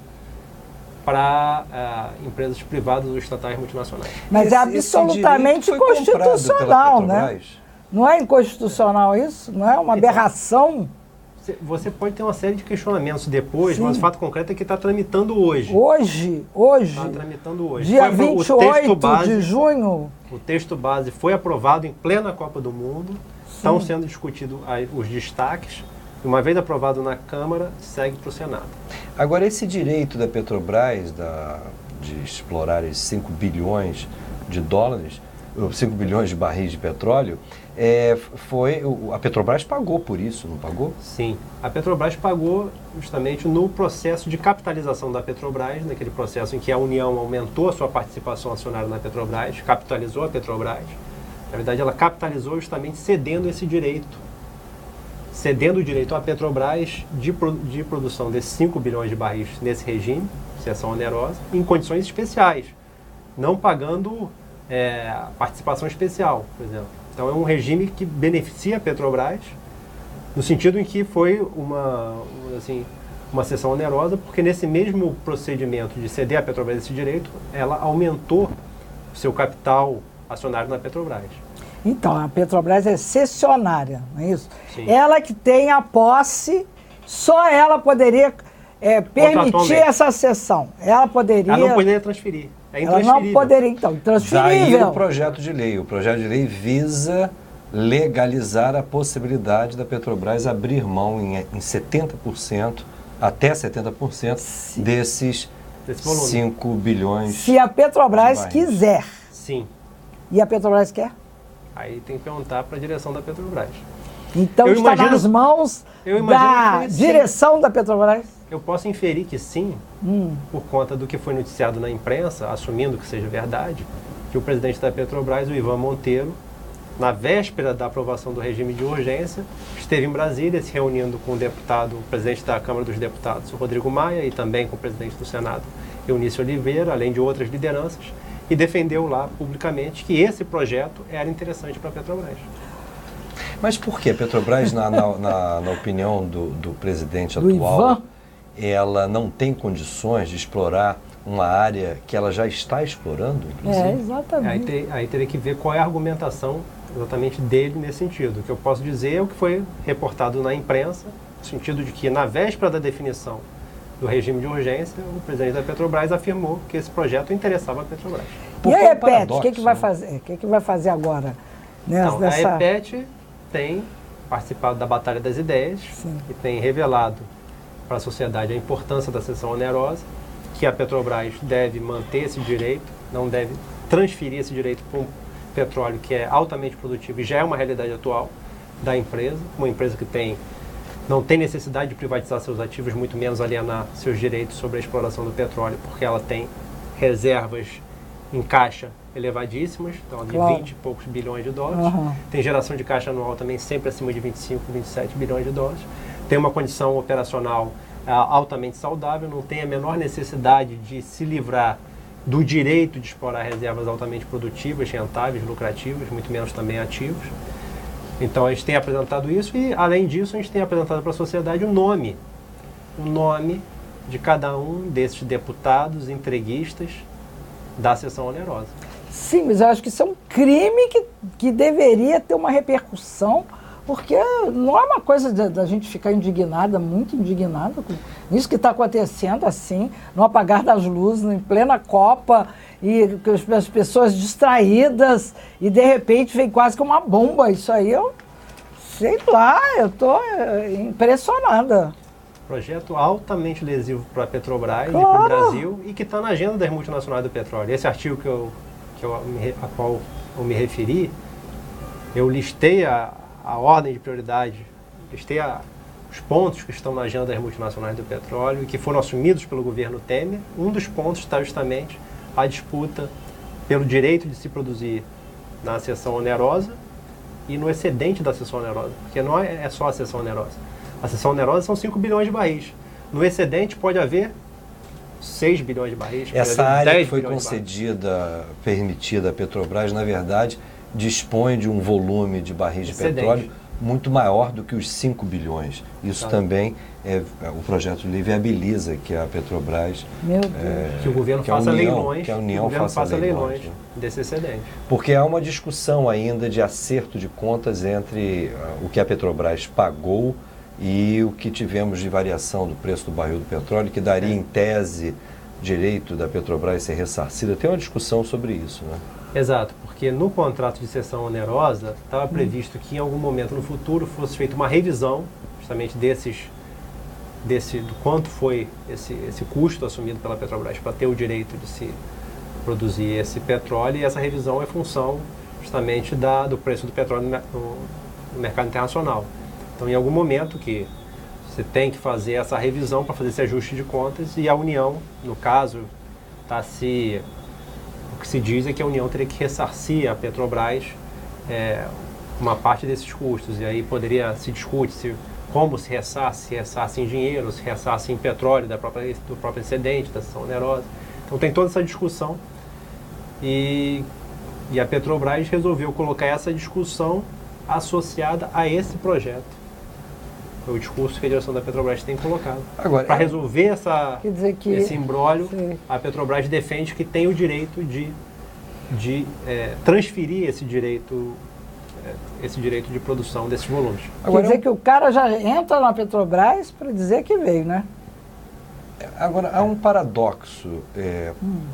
para empresas privadas ou estatais multinacionais. Mas é absolutamente constitucional, né? Não é inconstitucional isso? Não é uma aberração? Você pode ter uma série de questionamentos depois, mas o fato concreto é que está tramitando hoje. Hoje. Está tramitando hoje. Dia 28 de junho. O texto base foi aprovado em plena Copa do Mundo. Estão sendo discutidos os destaques. Uma vez aprovado na Câmara, segue para o Senado. Agora, esse direito da Petrobras de explorar esses 5 bilhões de dólares, 5 bilhões de barris de petróleo, a Petrobras pagou por isso, não pagou? Sim, a Petrobras pagou justamente no processo de capitalização da Petrobras, naquele processo em que a União aumentou a sua participação acionária na Petrobras, capitalizou a Petrobras. Na verdade, ela capitalizou justamente cedendo esse direito, cedendo o direito à Petrobras de produção desses 5 bilhões de barris nesse regime, seção onerosa, em condições especiais, não pagando participação especial, por exemplo. Então é um regime que beneficia a Petrobras, no sentido em que foi uma seção onerosa, porque nesse mesmo procedimento de ceder à Petrobras esse direito, ela aumentou o seu capital acionário na Petrobras. Então, a Petrobras é cessionária, não é isso? Sim. Ela que tem a posse, só ela poderia permitir essa cessão. Ela poderia... Ela não poderia transferir. É ela não poderia, então, transferível. Daí o projeto de lei. O projeto de lei visa legalizar a possibilidade da Petrobras abrir mão em 70%, até 70% desses 5 bilhões. Se a Petrobras quiser. Sim. E a Petrobras quer? Aí tem que perguntar para a direção da Petrobras. Então está nas mãos da direção da Petrobras? Eu posso inferir que sim, por conta do que foi noticiado na imprensa, assumindo que seja verdade, que o presidente da Petrobras, o Ivan Monteiro, na véspera da aprovação do regime de urgência, esteve em Brasília se reunindo com o presidente da Câmara dos Deputados, o Rodrigo Maia, e também com o presidente do Senado, Eunício Oliveira, além de outras lideranças, e defendeu lá publicamente que esse projeto era interessante para a Petrobras. Mas por que a Petrobras, na opinião do presidente atual, Ivan, ela não tem condições de explorar uma área que ela já está explorando, inclusive? Exatamente. Aí teria que ver qual é a argumentação exatamente dele nesse sentido. O que eu posso dizer é o que foi reportado na imprensa, no sentido de que na véspera da definição do regime de urgência, o presidente da Petrobras afirmou que esse projeto interessava a Petrobras. E a EPET, o que vai fazer? O que vai fazer agora? Então, a EPET tem participado da Batalha das Ideias e tem revelado para a sociedade a importância da seção onerosa, que a Petrobras deve manter esse direito não deve transferir esse direito para um petróleo que é altamente produtivo e já é uma realidade atual da empresa, uma empresa que não tem necessidade de privatizar seus ativos, muito menos alienar seus direitos sobre a exploração do petróleo, porque ela tem reservas em caixa elevadíssimas, então de 20 e poucos bilhões de dólares. Tem geração de caixa anual também sempre acima de 25, 27 bilhões de dólares. Tem uma condição operacional altamente saudável, não tem a menor necessidade de se livrar do direito de explorar reservas altamente produtivas, rentáveis, lucrativas, muito menos também ativos. Então a gente tem apresentado isso e, além disso, a gente tem apresentado para a sociedade o nome de cada um desses deputados entreguistas da sessão onerosa. Sim, mas eu acho que isso é um crime que deveria ter uma repercussão, porque não é uma coisa da gente ficar indignada, muito indignada com isso que está acontecendo assim, no apagar das luzes, em plena Copa, e as pessoas distraídas, e de repente vem quase que uma bomba. Isso aí eu sei lá, eu estou impressionada. Projeto altamente lesivo para a Petrobras e para o Brasil, e que está na agenda das multinacionais do petróleo. Esse artigo a qual eu me referi, eu listei a ordem de prioridade, listei os pontos que estão na agenda das multinacionais do petróleo e que foram assumidos pelo governo Temer. Um dos pontos está justamente a disputa pelo direito de se produzir na seção onerosa e no excedente da seção onerosa, porque não é só a seção onerosa. A seção onerosa são 5 bilhões de barris. No excedente pode haver 6 bilhões de barris. Essa área que foi concedida, permitida à Petrobras, na verdade, dispõe de um volume de barris de petróleo muito maior do que os 5 bilhões. Isso também o projeto de lei viabiliza que a Petrobras... que o governo faça leilões. Que a União faça leilões desse excedente. Porque há uma discussão ainda de acerto de contas entre o que a Petrobras pagou e o que tivemos de variação do preço do barril do petróleo, que daria, em tese, direito da Petrobras ser ressarcida. Tem uma discussão sobre isso, né? Exato, porque no contrato de cessão onerosa estava previsto que em algum momento no futuro fosse feita uma revisão justamente do quanto foi esse custo assumido pela Petrobras para ter o direito de se produzir esse petróleo, e essa revisão é função justamente do preço do petróleo no mercado internacional. Então, em algum momento que você tem que fazer essa revisão para fazer esse ajuste de contas, e a União, no caso, o que se diz é que a União teria que ressarcir a Petrobras uma parte desses custos. E aí se discute como se ressarce em dinheiro, se ressarce em petróleo do próprio excedente, da seção onerosa. Então tem toda essa discussão e a Petrobras resolveu colocar essa discussão associada a esse projeto. Foi o discurso que a direção da Petrobras tem colocado. Para resolver esse imbróglio, a Petrobras defende que tem o direito de transferir esse direito de produção desses volumes. Quer dizer que o cara já entra na Petrobras para dizer que veio, né? Agora, há um paradoxo,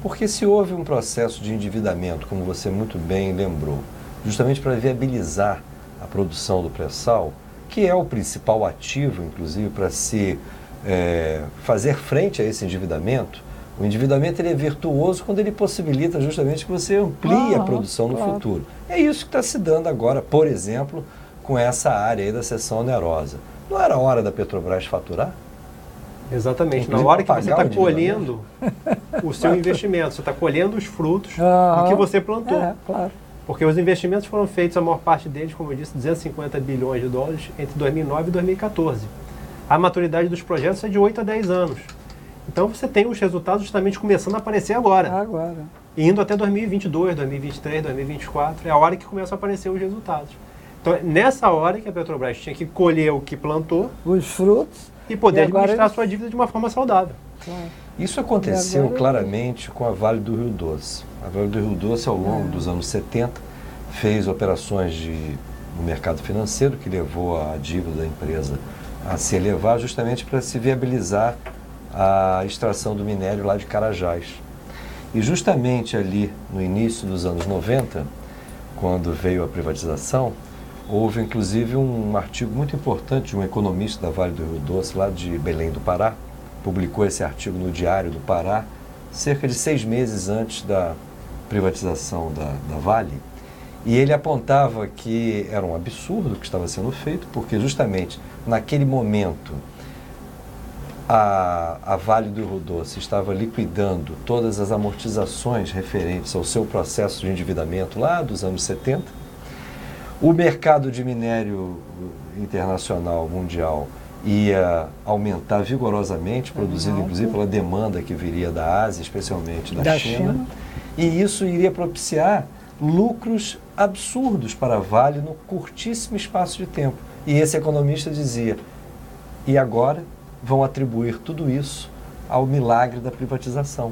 porque se houve um processo de endividamento, como você muito bem lembrou, justamente para viabilizar a produção do pré-sal, que é o principal ativo, inclusive, para se fazer frente a esse endividamento. O endividamento ele é virtuoso quando ele possibilita justamente que você amplie a produção no futuro. É isso que está se dando agora, por exemplo, com essa área aí da seção onerosa. Não era hora da Petrobras faturar? Exatamente. Na hora que você está colhendo o seu investimento, você está colhendo os frutos do que você plantou. Claro. Porque os investimentos foram feitos, a maior parte deles, como eu disse, 250 bilhões de dólares entre 2009 e 2014. A maturidade dos projetos é de 8 a 10 anos. Então você tem os resultados justamente começando a aparecer agora. Indo até 2022, 2023, 2024, é a hora que começam a aparecer os resultados. Então é nessa hora que a Petrobras tinha que colher o que plantou, os frutos, e poder administrar sua dívida de uma forma saudável. Isso aconteceu claramente com a Vale do Rio Doce. A Vale do Rio Doce, ao longo dos anos 70, fez operações no mercado financeiro que levou a dívida da empresa a se elevar justamente para se viabilizar a extração do minério lá de Carajás. E justamente ali no início dos anos 90, quando veio a privatização, houve inclusive um artigo muito importante de um economista da Vale do Rio Doce, lá de Belém do Pará, publicou esse artigo no Diário do Pará, cerca de 6 meses antes privatização da Vale, e ele apontava que era um absurdo o que estava sendo feito, porque justamente naquele momento a Vale do Rio Doce estava liquidando todas as amortizações referentes ao seu processo de endividamento lá dos anos 70. O mercado de minério internacional, mundial, ia aumentar vigorosamente, produzido inclusive pela demanda que viria da Ásia, especialmente da China. E isso iria propiciar lucros absurdos para a Vale no curtíssimo espaço de tempo. E esse economista dizia, e agora vão atribuir tudo isso ao milagre da privatização.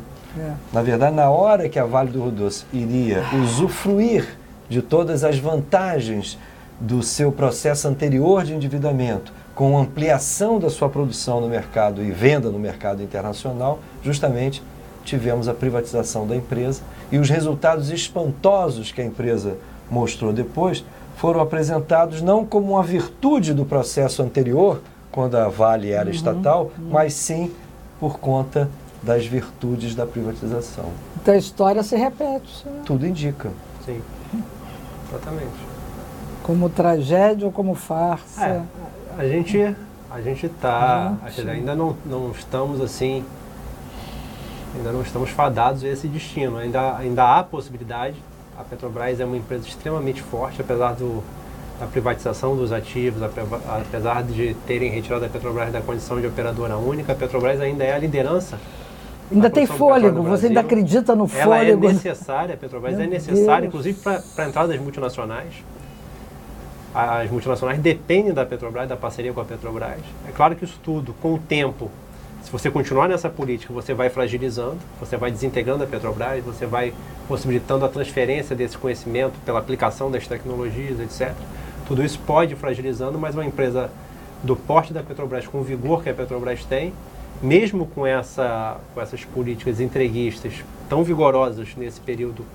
Na verdade, na hora que a Vale do Rio Doce iria usufruir de todas as vantagens do seu processo anterior de endividamento, com ampliação da sua produção no mercado e venda no mercado internacional, justamente tivemos a privatização da empresa e os resultados espantosos que a empresa mostrou depois foram apresentados não como uma virtude do processo anterior, quando a Vale era estatal, mas sim por conta das virtudes da privatização. Então a história se repete. Né? Tudo indica. Sim, exatamente. Como tragédia ou como farsa. A gente está, ainda não estamos assim, ainda não estamos fadados a esse destino. Ainda há possibilidade. A Petrobras é uma empresa extremamente forte, apesar da privatização dos ativos, apesar de terem retirado a Petrobras da condição de operadora única, a Petrobras ainda é a liderança. Ainda tem fôlego, você ainda acredita no fôlego? Ela é necessária, a Petrobras é necessária, inclusive para a entrada das multinacionais. As multinacionais dependem da Petrobras, da parceria com a Petrobras. É claro que isso tudo, com o tempo, se você continuar nessa política, você vai fragilizando, você vai desintegrando a Petrobras, você vai possibilitando a transferência desse conhecimento pela aplicação das tecnologias, etc. Tudo isso pode ir fragilizando, mas uma empresa do porte da Petrobras, com o vigor que a Petrobras tem, mesmo com essas políticas entreguistas tão vigorosas nesse período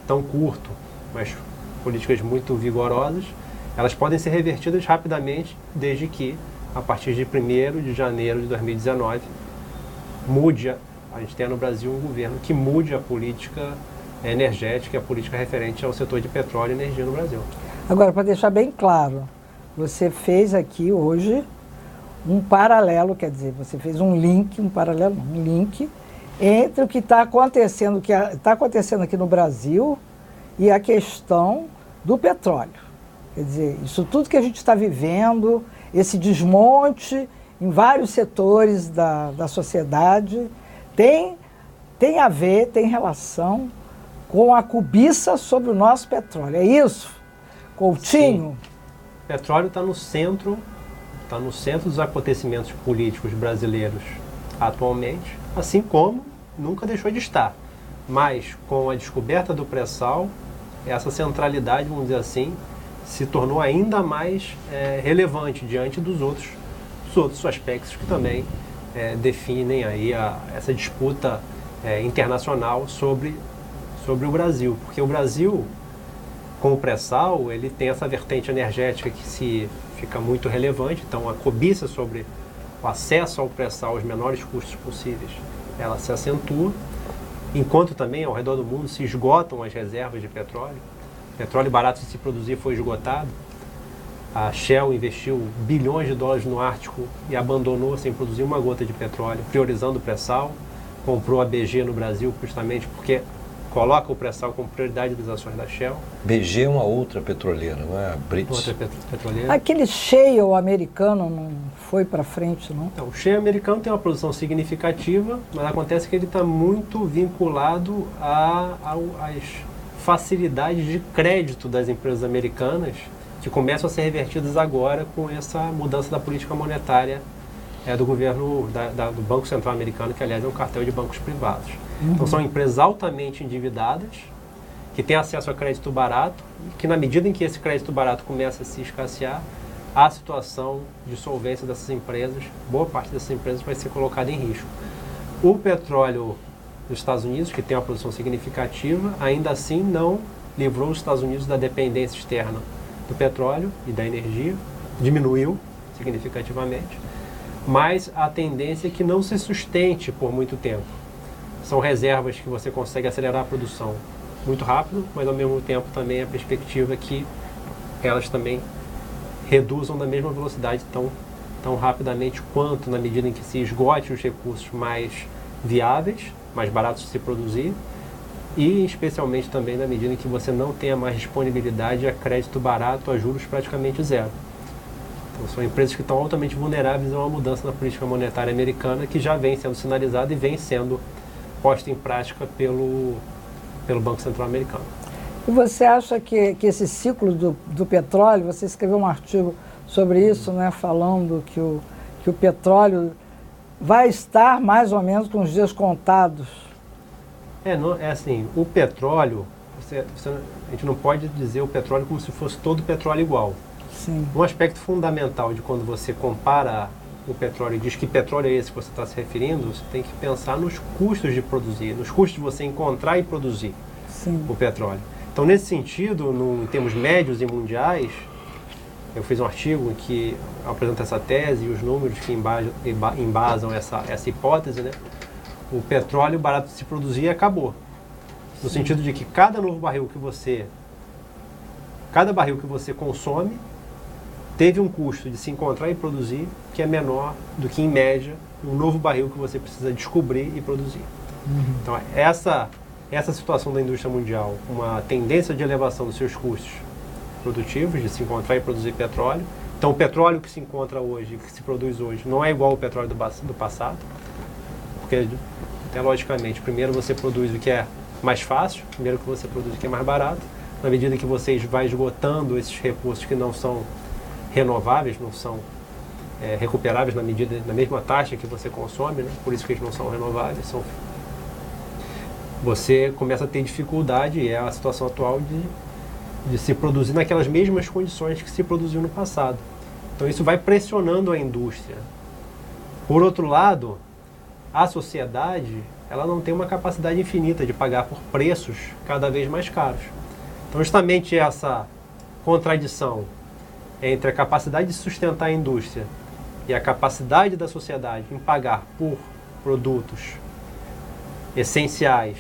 tão curto, mas políticas muito vigorosas, elas podem ser revertidas rapidamente, desde que, a partir de 1º de janeiro de 2019, a gente tenha no Brasil um governo que mude a política energética, a política referente ao setor de petróleo e energia no Brasil. Agora, para deixar bem claro, você fez aqui hoje um paralelo, quer dizer, você fez um link entre o que está acontecendo, aqui no Brasil e a questão do petróleo. Quer dizer, isso tudo que a gente está vivendo, esse desmonte em vários setores da sociedade, tem a ver, tem relação com a cobiça sobre o nosso petróleo. É isso, Coutinho? Sim. O petróleo está no centro dos acontecimentos políticos brasileiros atualmente, assim como nunca deixou de estar. Mas com a descoberta do pré-sal, essa centralidade, vamos dizer assim, se tornou ainda mais relevante diante dos outros aspectos que também definem aí essa disputa internacional sobre o Brasil. Porque o Brasil, com o pré-sal, ele tem essa vertente energética que fica muito relevante, então a cobiça sobre o acesso ao pré-sal aos menores custos possíveis, ela se acentua, enquanto também ao redor do mundo se esgotam as reservas de petróleo. Petróleo barato de se produzir foi esgotado. A Shell investiu bilhões de dólares no Ártico e abandonou sem produzir uma gota de petróleo, priorizando o pré-sal. Comprou a BG no Brasil justamente porque coloca o pré-sal como prioridade das ações da Shell. BG é uma outra petroleira, não é a British? Outra petroleira. Aquele shale americano não foi para frente, não? Então, o shale americano tem uma produção significativa, mas acontece que ele está muito vinculado às facilidades de crédito das empresas americanas, que começam a ser revertidas agora com essa mudança da política monetária do governo, do Banco Central americano, que aliás é um cartel de bancos privados. Então são empresas altamente endividadas, que têm acesso a crédito barato, e que na medida em que esse crédito barato começa a se escassear, a situação de solvência dessas empresas, boa parte dessas empresas vai ser colocada em risco. O petróleo dos Estados Unidos, que tem uma produção significativa, ainda assim não livrou os Estados Unidos da dependência externa do petróleo e da energia, diminuiu significativamente, mas a tendência é que não se sustente por muito tempo. São reservas que você consegue acelerar a produção muito rápido, mas ao mesmo tempo também a perspectiva é que elas também reduzam da mesma velocidade tão rapidamente quanto na medida em que se esgote os recursos mais viáveis, mais baratos de se produzir, e especialmente também na medida em que você não tenha mais disponibilidade a crédito barato a juros praticamente zero. Então, são empresas que estão altamente vulneráveis a uma mudança na política monetária americana que já vem sendo sinalizada e vem sendo posta em prática pelo Banco Central americano. E você acha que esse ciclo do petróleo, você escreveu um artigo sobre isso, né, falando que o petróleo vai estar mais ou menos com os dias contados? É assim, o petróleo, a gente não pode dizer o petróleo como se fosse todo petróleo igual. Sim. Um aspecto fundamental de quando você compara o petróleo e diz que petróleo é esse que você está se referindo, você tem que pensar nos custos de produzir, nos custos de você encontrar e produzir o petróleo. Então, nesse sentido, em termos médios e mundiais, eu fiz um artigo em que apresenta essa tese e os números que embasam essa hipótese, né? O petróleo barato de se produzir acabou. No sentido de que cada barril que você consome teve um custo de se encontrar e produzir que é menor do que, em média, um novo barril que você precisa descobrir e produzir. Então, essa situação da indústria mundial, uma tendência de elevação dos seus custos produtivos, de se encontrar e produzir petróleo. Então, o petróleo que se encontra hoje, que se produz hoje, não é igual ao petróleo do passado, porque, até logicamente, primeiro você produz o que é mais fácil, primeiro que você produz o que é mais barato, na medida que você vai esgotando esses recursos que não são renováveis, não são recuperáveis na mesma taxa que você consome, né? Por isso que eles não são renováveis, você começa a ter dificuldade, e é a situação atual de se produzir naquelas mesmas condições que se produziu no passado. Então isso vai pressionando a indústria. Por outro lado, a sociedade, ela não tem uma capacidade infinita de pagar por preços cada vez mais caros. Então justamente essa contradição entre a capacidade de sustentar a indústria e a capacidade da sociedade em pagar por produtos essenciais,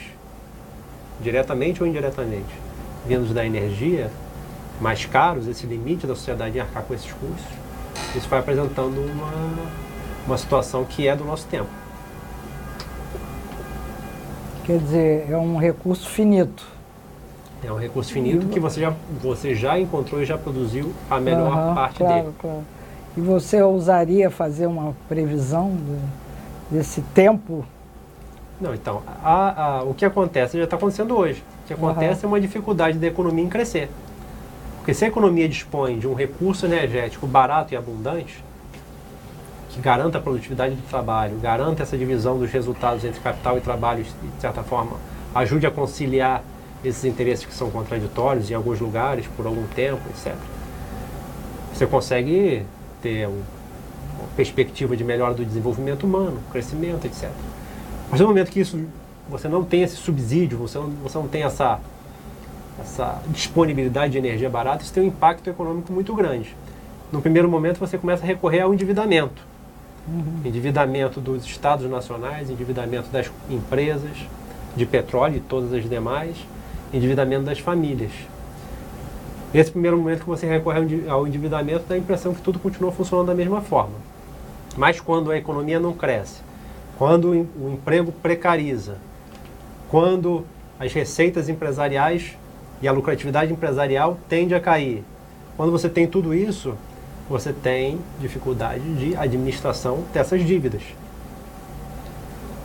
diretamente ou indiretamente, vindos da energia, mais caros, esse limite da sociedade em arcar com esses custos, isso vai apresentando uma situação que é do nosso tempo. Quer dizer, é um recurso finito. É um recurso finito que você já encontrou e já produziu a melhor parte dele. Claro. E você ousaria fazer uma previsão desse tempo? Não, então, o que acontece já está acontecendo hoje. O que acontece é uma dificuldade da economia em crescer. Porque se a economia dispõe de um recurso energético barato e abundante, que garanta a produtividade do trabalho, garanta essa divisão dos resultados entre capital e trabalho, e, de certa forma, ajude a conciliar esses interesses que são contraditórios em alguns lugares, por algum tempo, etc. Você consegue ter uma perspectiva de melhora do desenvolvimento humano, crescimento, etc. A partir do momento que você não tem esse subsídio, você não tem essa disponibilidade de energia barata, isso tem um impacto econômico muito grande. No primeiro momento, você começa a recorrer ao endividamento. Endividamento dos estados nacionais, endividamento das empresas de petróleo e todas as demais, endividamento das famílias. Nesse primeiro momento que você recorre ao endividamento, dá a impressão que tudo continua funcionando da mesma forma. Mas quando a economia não cresce, quando o emprego precariza, quando as receitas empresariais e a lucratividade empresarial tende a cair, quando você tem tudo isso, você tem dificuldade de administração dessas dívidas.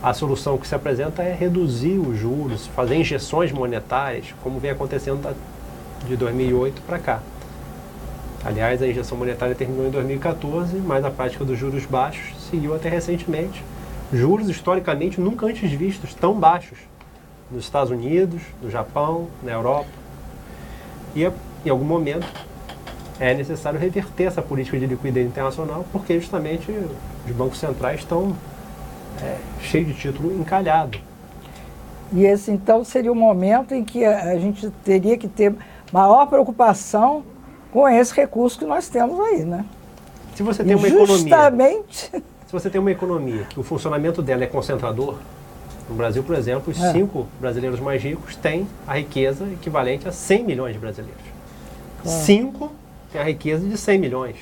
A solução que se apresenta é reduzir os juros, fazer injeções monetárias, como vem acontecendo de 2008 para cá. Aliás, a injeção monetária terminou em 2014, mas a prática dos juros baixos seguiu até recentemente. Juros historicamente nunca antes vistos tão baixos nos Estados Unidos, no Japão, na Europa. E em algum momento é necessário reverter essa política de liquidez internacional, porque justamente os bancos centrais estão cheios de título encalhado. E esse então seria o momento em que a gente teria que ter maior preocupação com esse recurso que nós temos aí, né? Se você tem uma economia que o funcionamento dela é concentrador, No Brasil, por exemplo, os 5 brasileiros mais ricos têm a riqueza equivalente a 100 milhões de brasileiros. 5 têm a riqueza de 100 milhões.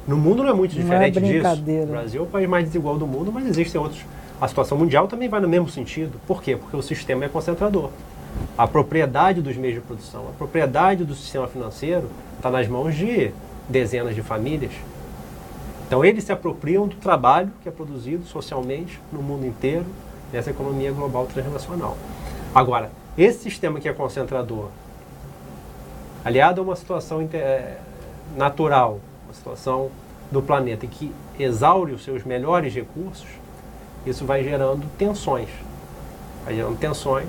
No mundo não é muito diferente disso. O Brasil é o país mais desigual do mundo, mas existem outros. A situação mundial também vai no mesmo sentido. Por quê? Porque o sistema é concentrador. A propriedade dos meios de produção, a propriedade do sistema financeiro está nas mãos de dezenas de famílias. Então eles se apropriam do trabalho que é produzido socialmente no mundo inteiro, nessa economia global transnacional. Agora, esse sistema que é concentrador, aliado a uma situação natural, uma situação do planeta que exaure os seus melhores recursos, isso vai gerando tensões. Vai gerando tensões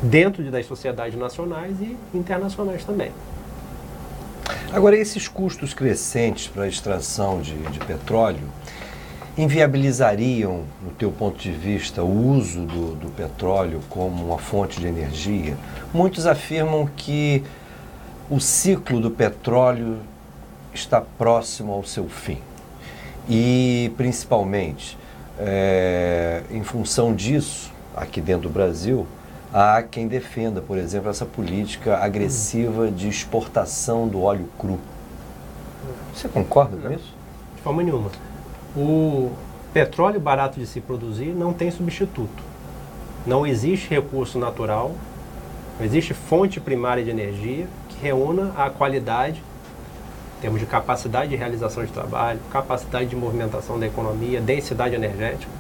dentro das sociedades nacionais e internacionais também. Agora, esses custos crescentes para a extração de petróleo inviabilizariam, no teu ponto de vista, o uso do petróleo como uma fonte de energia? Muitos afirmam que o ciclo do petróleo está próximo ao seu fim. E, principalmente, em função disso, aqui dentro do Brasil, há quem defenda, por exemplo, essa política agressiva de exportação do óleo cru. Você concorda com isso? De forma nenhuma. O petróleo barato de se produzir não tem substituto. Não existe recurso natural, não existe fonte primária de energia que reúna a qualidade, em termos de capacidade de realização de trabalho, capacidade de movimentação da economia, densidade energética,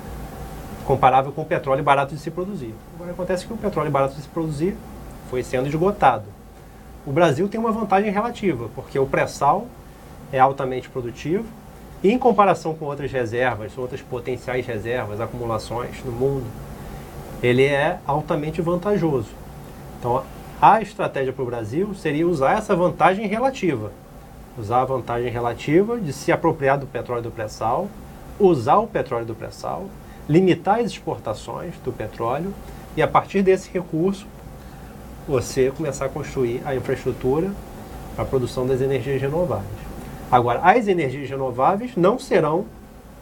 comparável com o petróleo barato de se produzir. Agora acontece que o petróleo barato de se produzir foi sendo esgotado. O Brasil tem uma vantagem relativa, porque o pré-sal é altamente produtivo e, em comparação com outras reservas, outras potenciais reservas, acumulações no mundo, ele é altamente vantajoso. Então, a estratégia para o Brasil seria usar essa vantagem relativa. Usar a vantagem relativa de se apropriar do petróleo do pré-sal, usar o petróleo do pré-sal, limitar as exportações do petróleo e, a partir desse recurso, você começar a construir a infraestrutura para a produção das energias renováveis. Agora, as energias renováveis não serão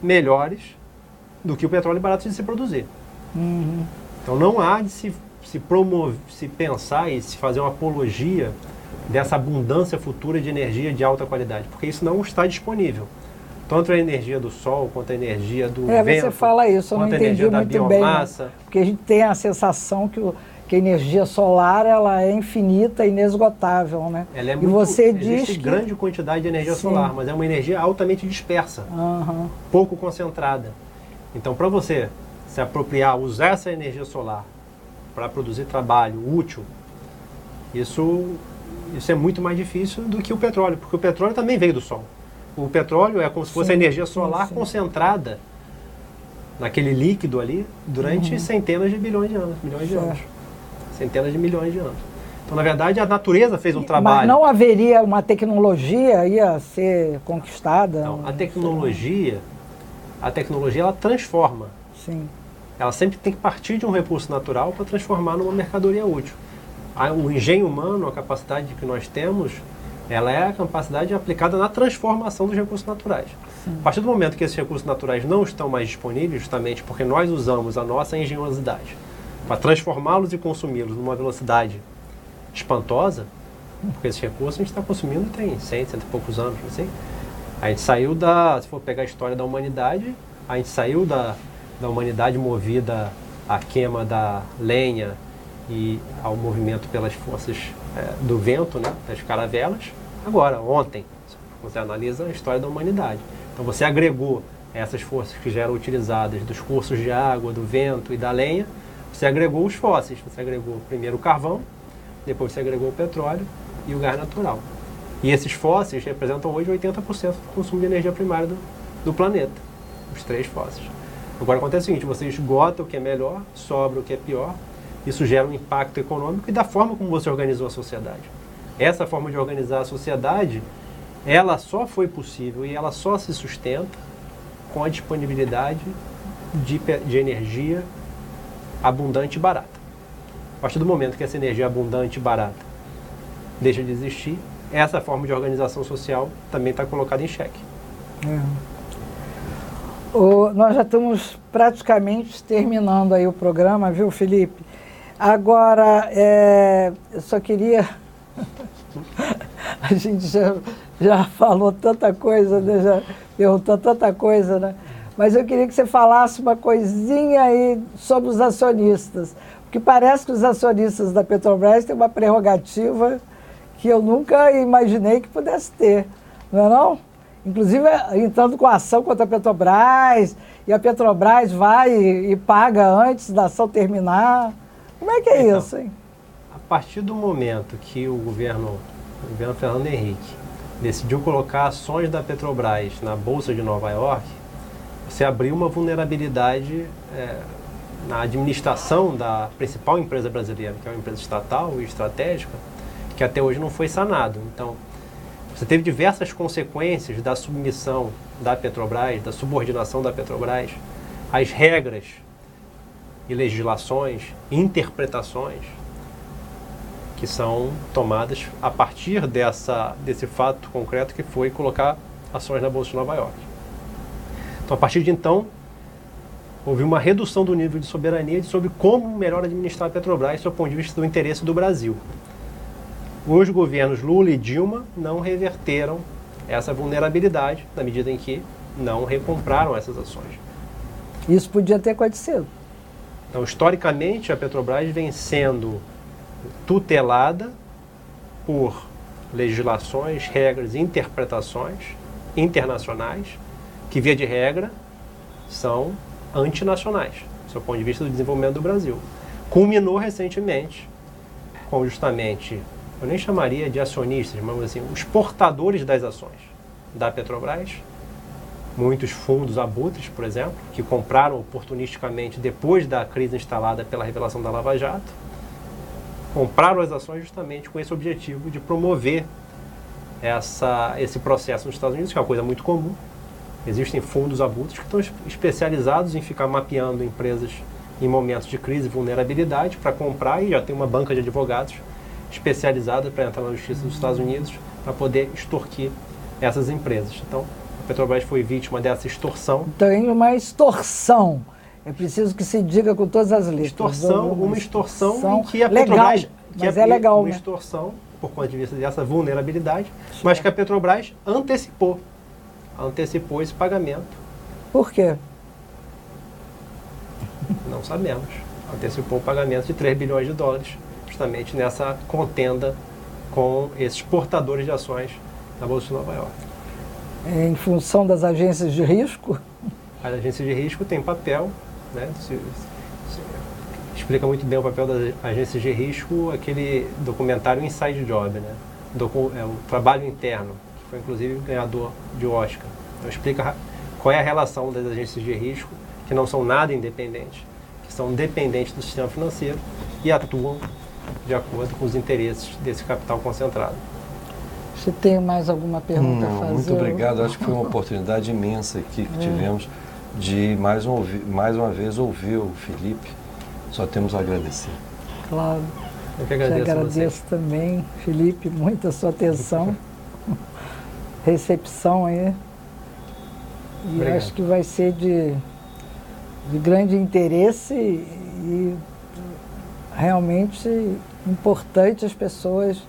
melhores do que o petróleo barato de se produzir. Então não há de se promover, se pensar e se fazer uma apologia dessa abundância futura de energia de alta qualidade, porque isso não está disponível. Tanto a energia do sol, quanto a energia do vento, você fala isso, eu não entendi muito bem, porque a gente tem a sensação que a energia solar ela é infinita e inesgotável, né? Ela é muito, e você diz que grande quantidade de energia solar, mas é uma energia altamente dispersa, pouco concentrada. Então, para você se apropriar, usar essa energia solar para produzir trabalho útil, isso é muito mais difícil do que o petróleo, porque o petróleo também veio do sol. O petróleo é como se fosse a energia solar concentrada naquele líquido ali durante centenas de bilhões de anos, milhões de anos. Centenas de milhões de anos. Então, na verdade, a natureza fez um trabalho. Mas não haveria uma tecnologia ia ser conquistada? Não, a tecnologia ela transforma. Sim. Ela sempre tem que partir de um recurso natural para transformar numa mercadoria útil. O engenho humano, a capacidade que nós temos, ela é a capacidade aplicada na transformação dos recursos naturais. Sim. A partir do momento que esses recursos naturais não estão mais disponíveis, justamente porque nós usamos a nossa engenhosidade para transformá-los e consumi-los numa velocidade espantosa, porque esses recursos a gente está consumindo tem 100 e poucos anos, assim. A gente saiu se for pegar a história da humanidade, a gente saiu da humanidade movida à queima da lenha e ao movimento pelas forças do vento, né, das caravelas, agora, ontem, você analisa a história da humanidade. Então você agregou essas forças que já eram utilizadas dos cursos de água, do vento e da lenha, você agregou os fósseis, você agregou primeiro o carvão, depois você agregou o petróleo e o gás natural. E esses fósseis representam hoje 80% do consumo de energia primária do planeta, os 3 fósseis. Agora acontece o seguinte, você esgota o que é melhor, sobra o que é pior, isso gera um impacto econômico e da forma como você organizou a sociedade. Essa forma de organizar a sociedade, ela só foi possível e ela só se sustenta com a disponibilidade de energia abundante e barata. A partir do momento que essa energia abundante e barata deixa de existir, essa forma de organização social também está colocada em xeque. Nós já estamos praticamente terminando aí o programa, viu, Felipe? Agora, eu só queria... A gente já falou tanta coisa, né? Já perguntou tanta coisa, né? Mas eu queria que você falasse uma coisinha aí sobre os acionistas. Porque parece que os acionistas da Petrobras têm uma prerrogativa que eu nunca imaginei que pudesse ter, não é não? Inclusive entrando com ação contra a Petrobras, e a Petrobras vai e paga antes da ação terminar. Como é que é então, isso, hein? A partir do momento que o governo Fernando Henrique decidiu colocar ações da Petrobras na Bolsa de Nova York, você abriu uma vulnerabilidade na administração da principal empresa brasileira, que é uma empresa estatal e estratégica, que até hoje não foi sanado. Então, você teve diversas consequências da submissão da Petrobras, da subordinação da Petrobras às regras e legislações, interpretações que são tomadas a partir desse fato concreto que foi colocar ações na Bolsa de Nova York. Então, a partir de então, houve uma redução do nível de soberania sobre como melhor administrar a Petrobras, do ponto de vista do interesse do Brasil. Os governos Lula e Dilma não reverteram essa vulnerabilidade, na medida em que não recompraram essas ações. Isso podia ter acontecido. Então, historicamente, a Petrobras vem sendo tutelada por legislações, regras e interpretações internacionais que, via de regra, são antinacionais, do ponto de vista do desenvolvimento do Brasil. Culminou recentemente com justamente, eu nem chamaria de acionistas, mas assim, os portadores das ações da Petrobras, muitos fundos abutres, por exemplo, que compraram oportunisticamente depois da crise instalada pela revelação da Lava Jato, compraram as ações justamente com esse objetivo de promover esse processo nos Estados Unidos, que é uma coisa muito comum. Existem fundos abutres que estão especializados em ficar mapeando empresas em momentos de crise e vulnerabilidade para comprar, e já tem uma banca de advogados especializada para entrar na justiça dos Estados Unidos para poder extorquir essas empresas. Então, a Petrobras foi vítima dessa extorsão. Tem uma extorsão. É preciso que se diga com todas as letras. Uma extorsão em que a Petrobras... Mas é legal, uma extorsão, por conta de vista dessa vulnerabilidade, mas que a Petrobras antecipou esse pagamento. Por quê? Não sabemos. Antecipou o pagamento de 3 bilhões de dólares, justamente nessa contenda com esses portadores de ações da Bolsa de Nova York. Em função das agências de risco? As agências de risco têm papel, né? Explica muito bem o papel das agências de risco, aquele documentário Inside Job, né? O trabalho interno, que foi inclusive ganhador de Oscar. Então explica qual é a relação das agências de risco, que não são nada independentes, que são dependentes do sistema financeiro e atuam de acordo com os interesses desse capital concentrado. Você tem mais alguma pergunta a fazer? Muito obrigado. Acho que foi uma oportunidade imensa aqui que tivemos de mais uma vez ouvir o Felipe. Só temos a agradecer. Claro. Eu que agradeço. Te agradeço também, Felipe, muito a sua atenção, recepção aí. E obrigado. Acho que vai ser de grande interesse e realmente importante as pessoas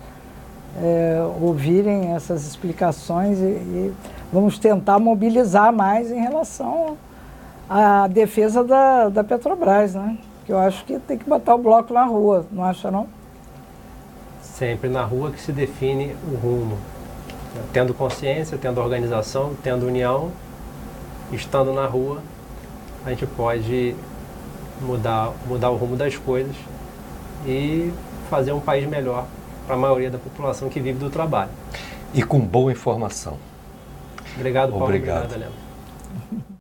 ouvirem essas explicações e vamos tentar mobilizar mais em relação à defesa da Petrobras, né? Que eu acho que tem que botar o bloco na rua, não acha não? Sempre na rua que se define o rumo. Tendo consciência, tendo organização, tendo união, estando na rua, a gente pode mudar o rumo das coisas e fazer um país melhor para a maioria da população que vive do trabalho. E com boa informação. Obrigado, Paulo. Obrigado. Obrigado, Helena.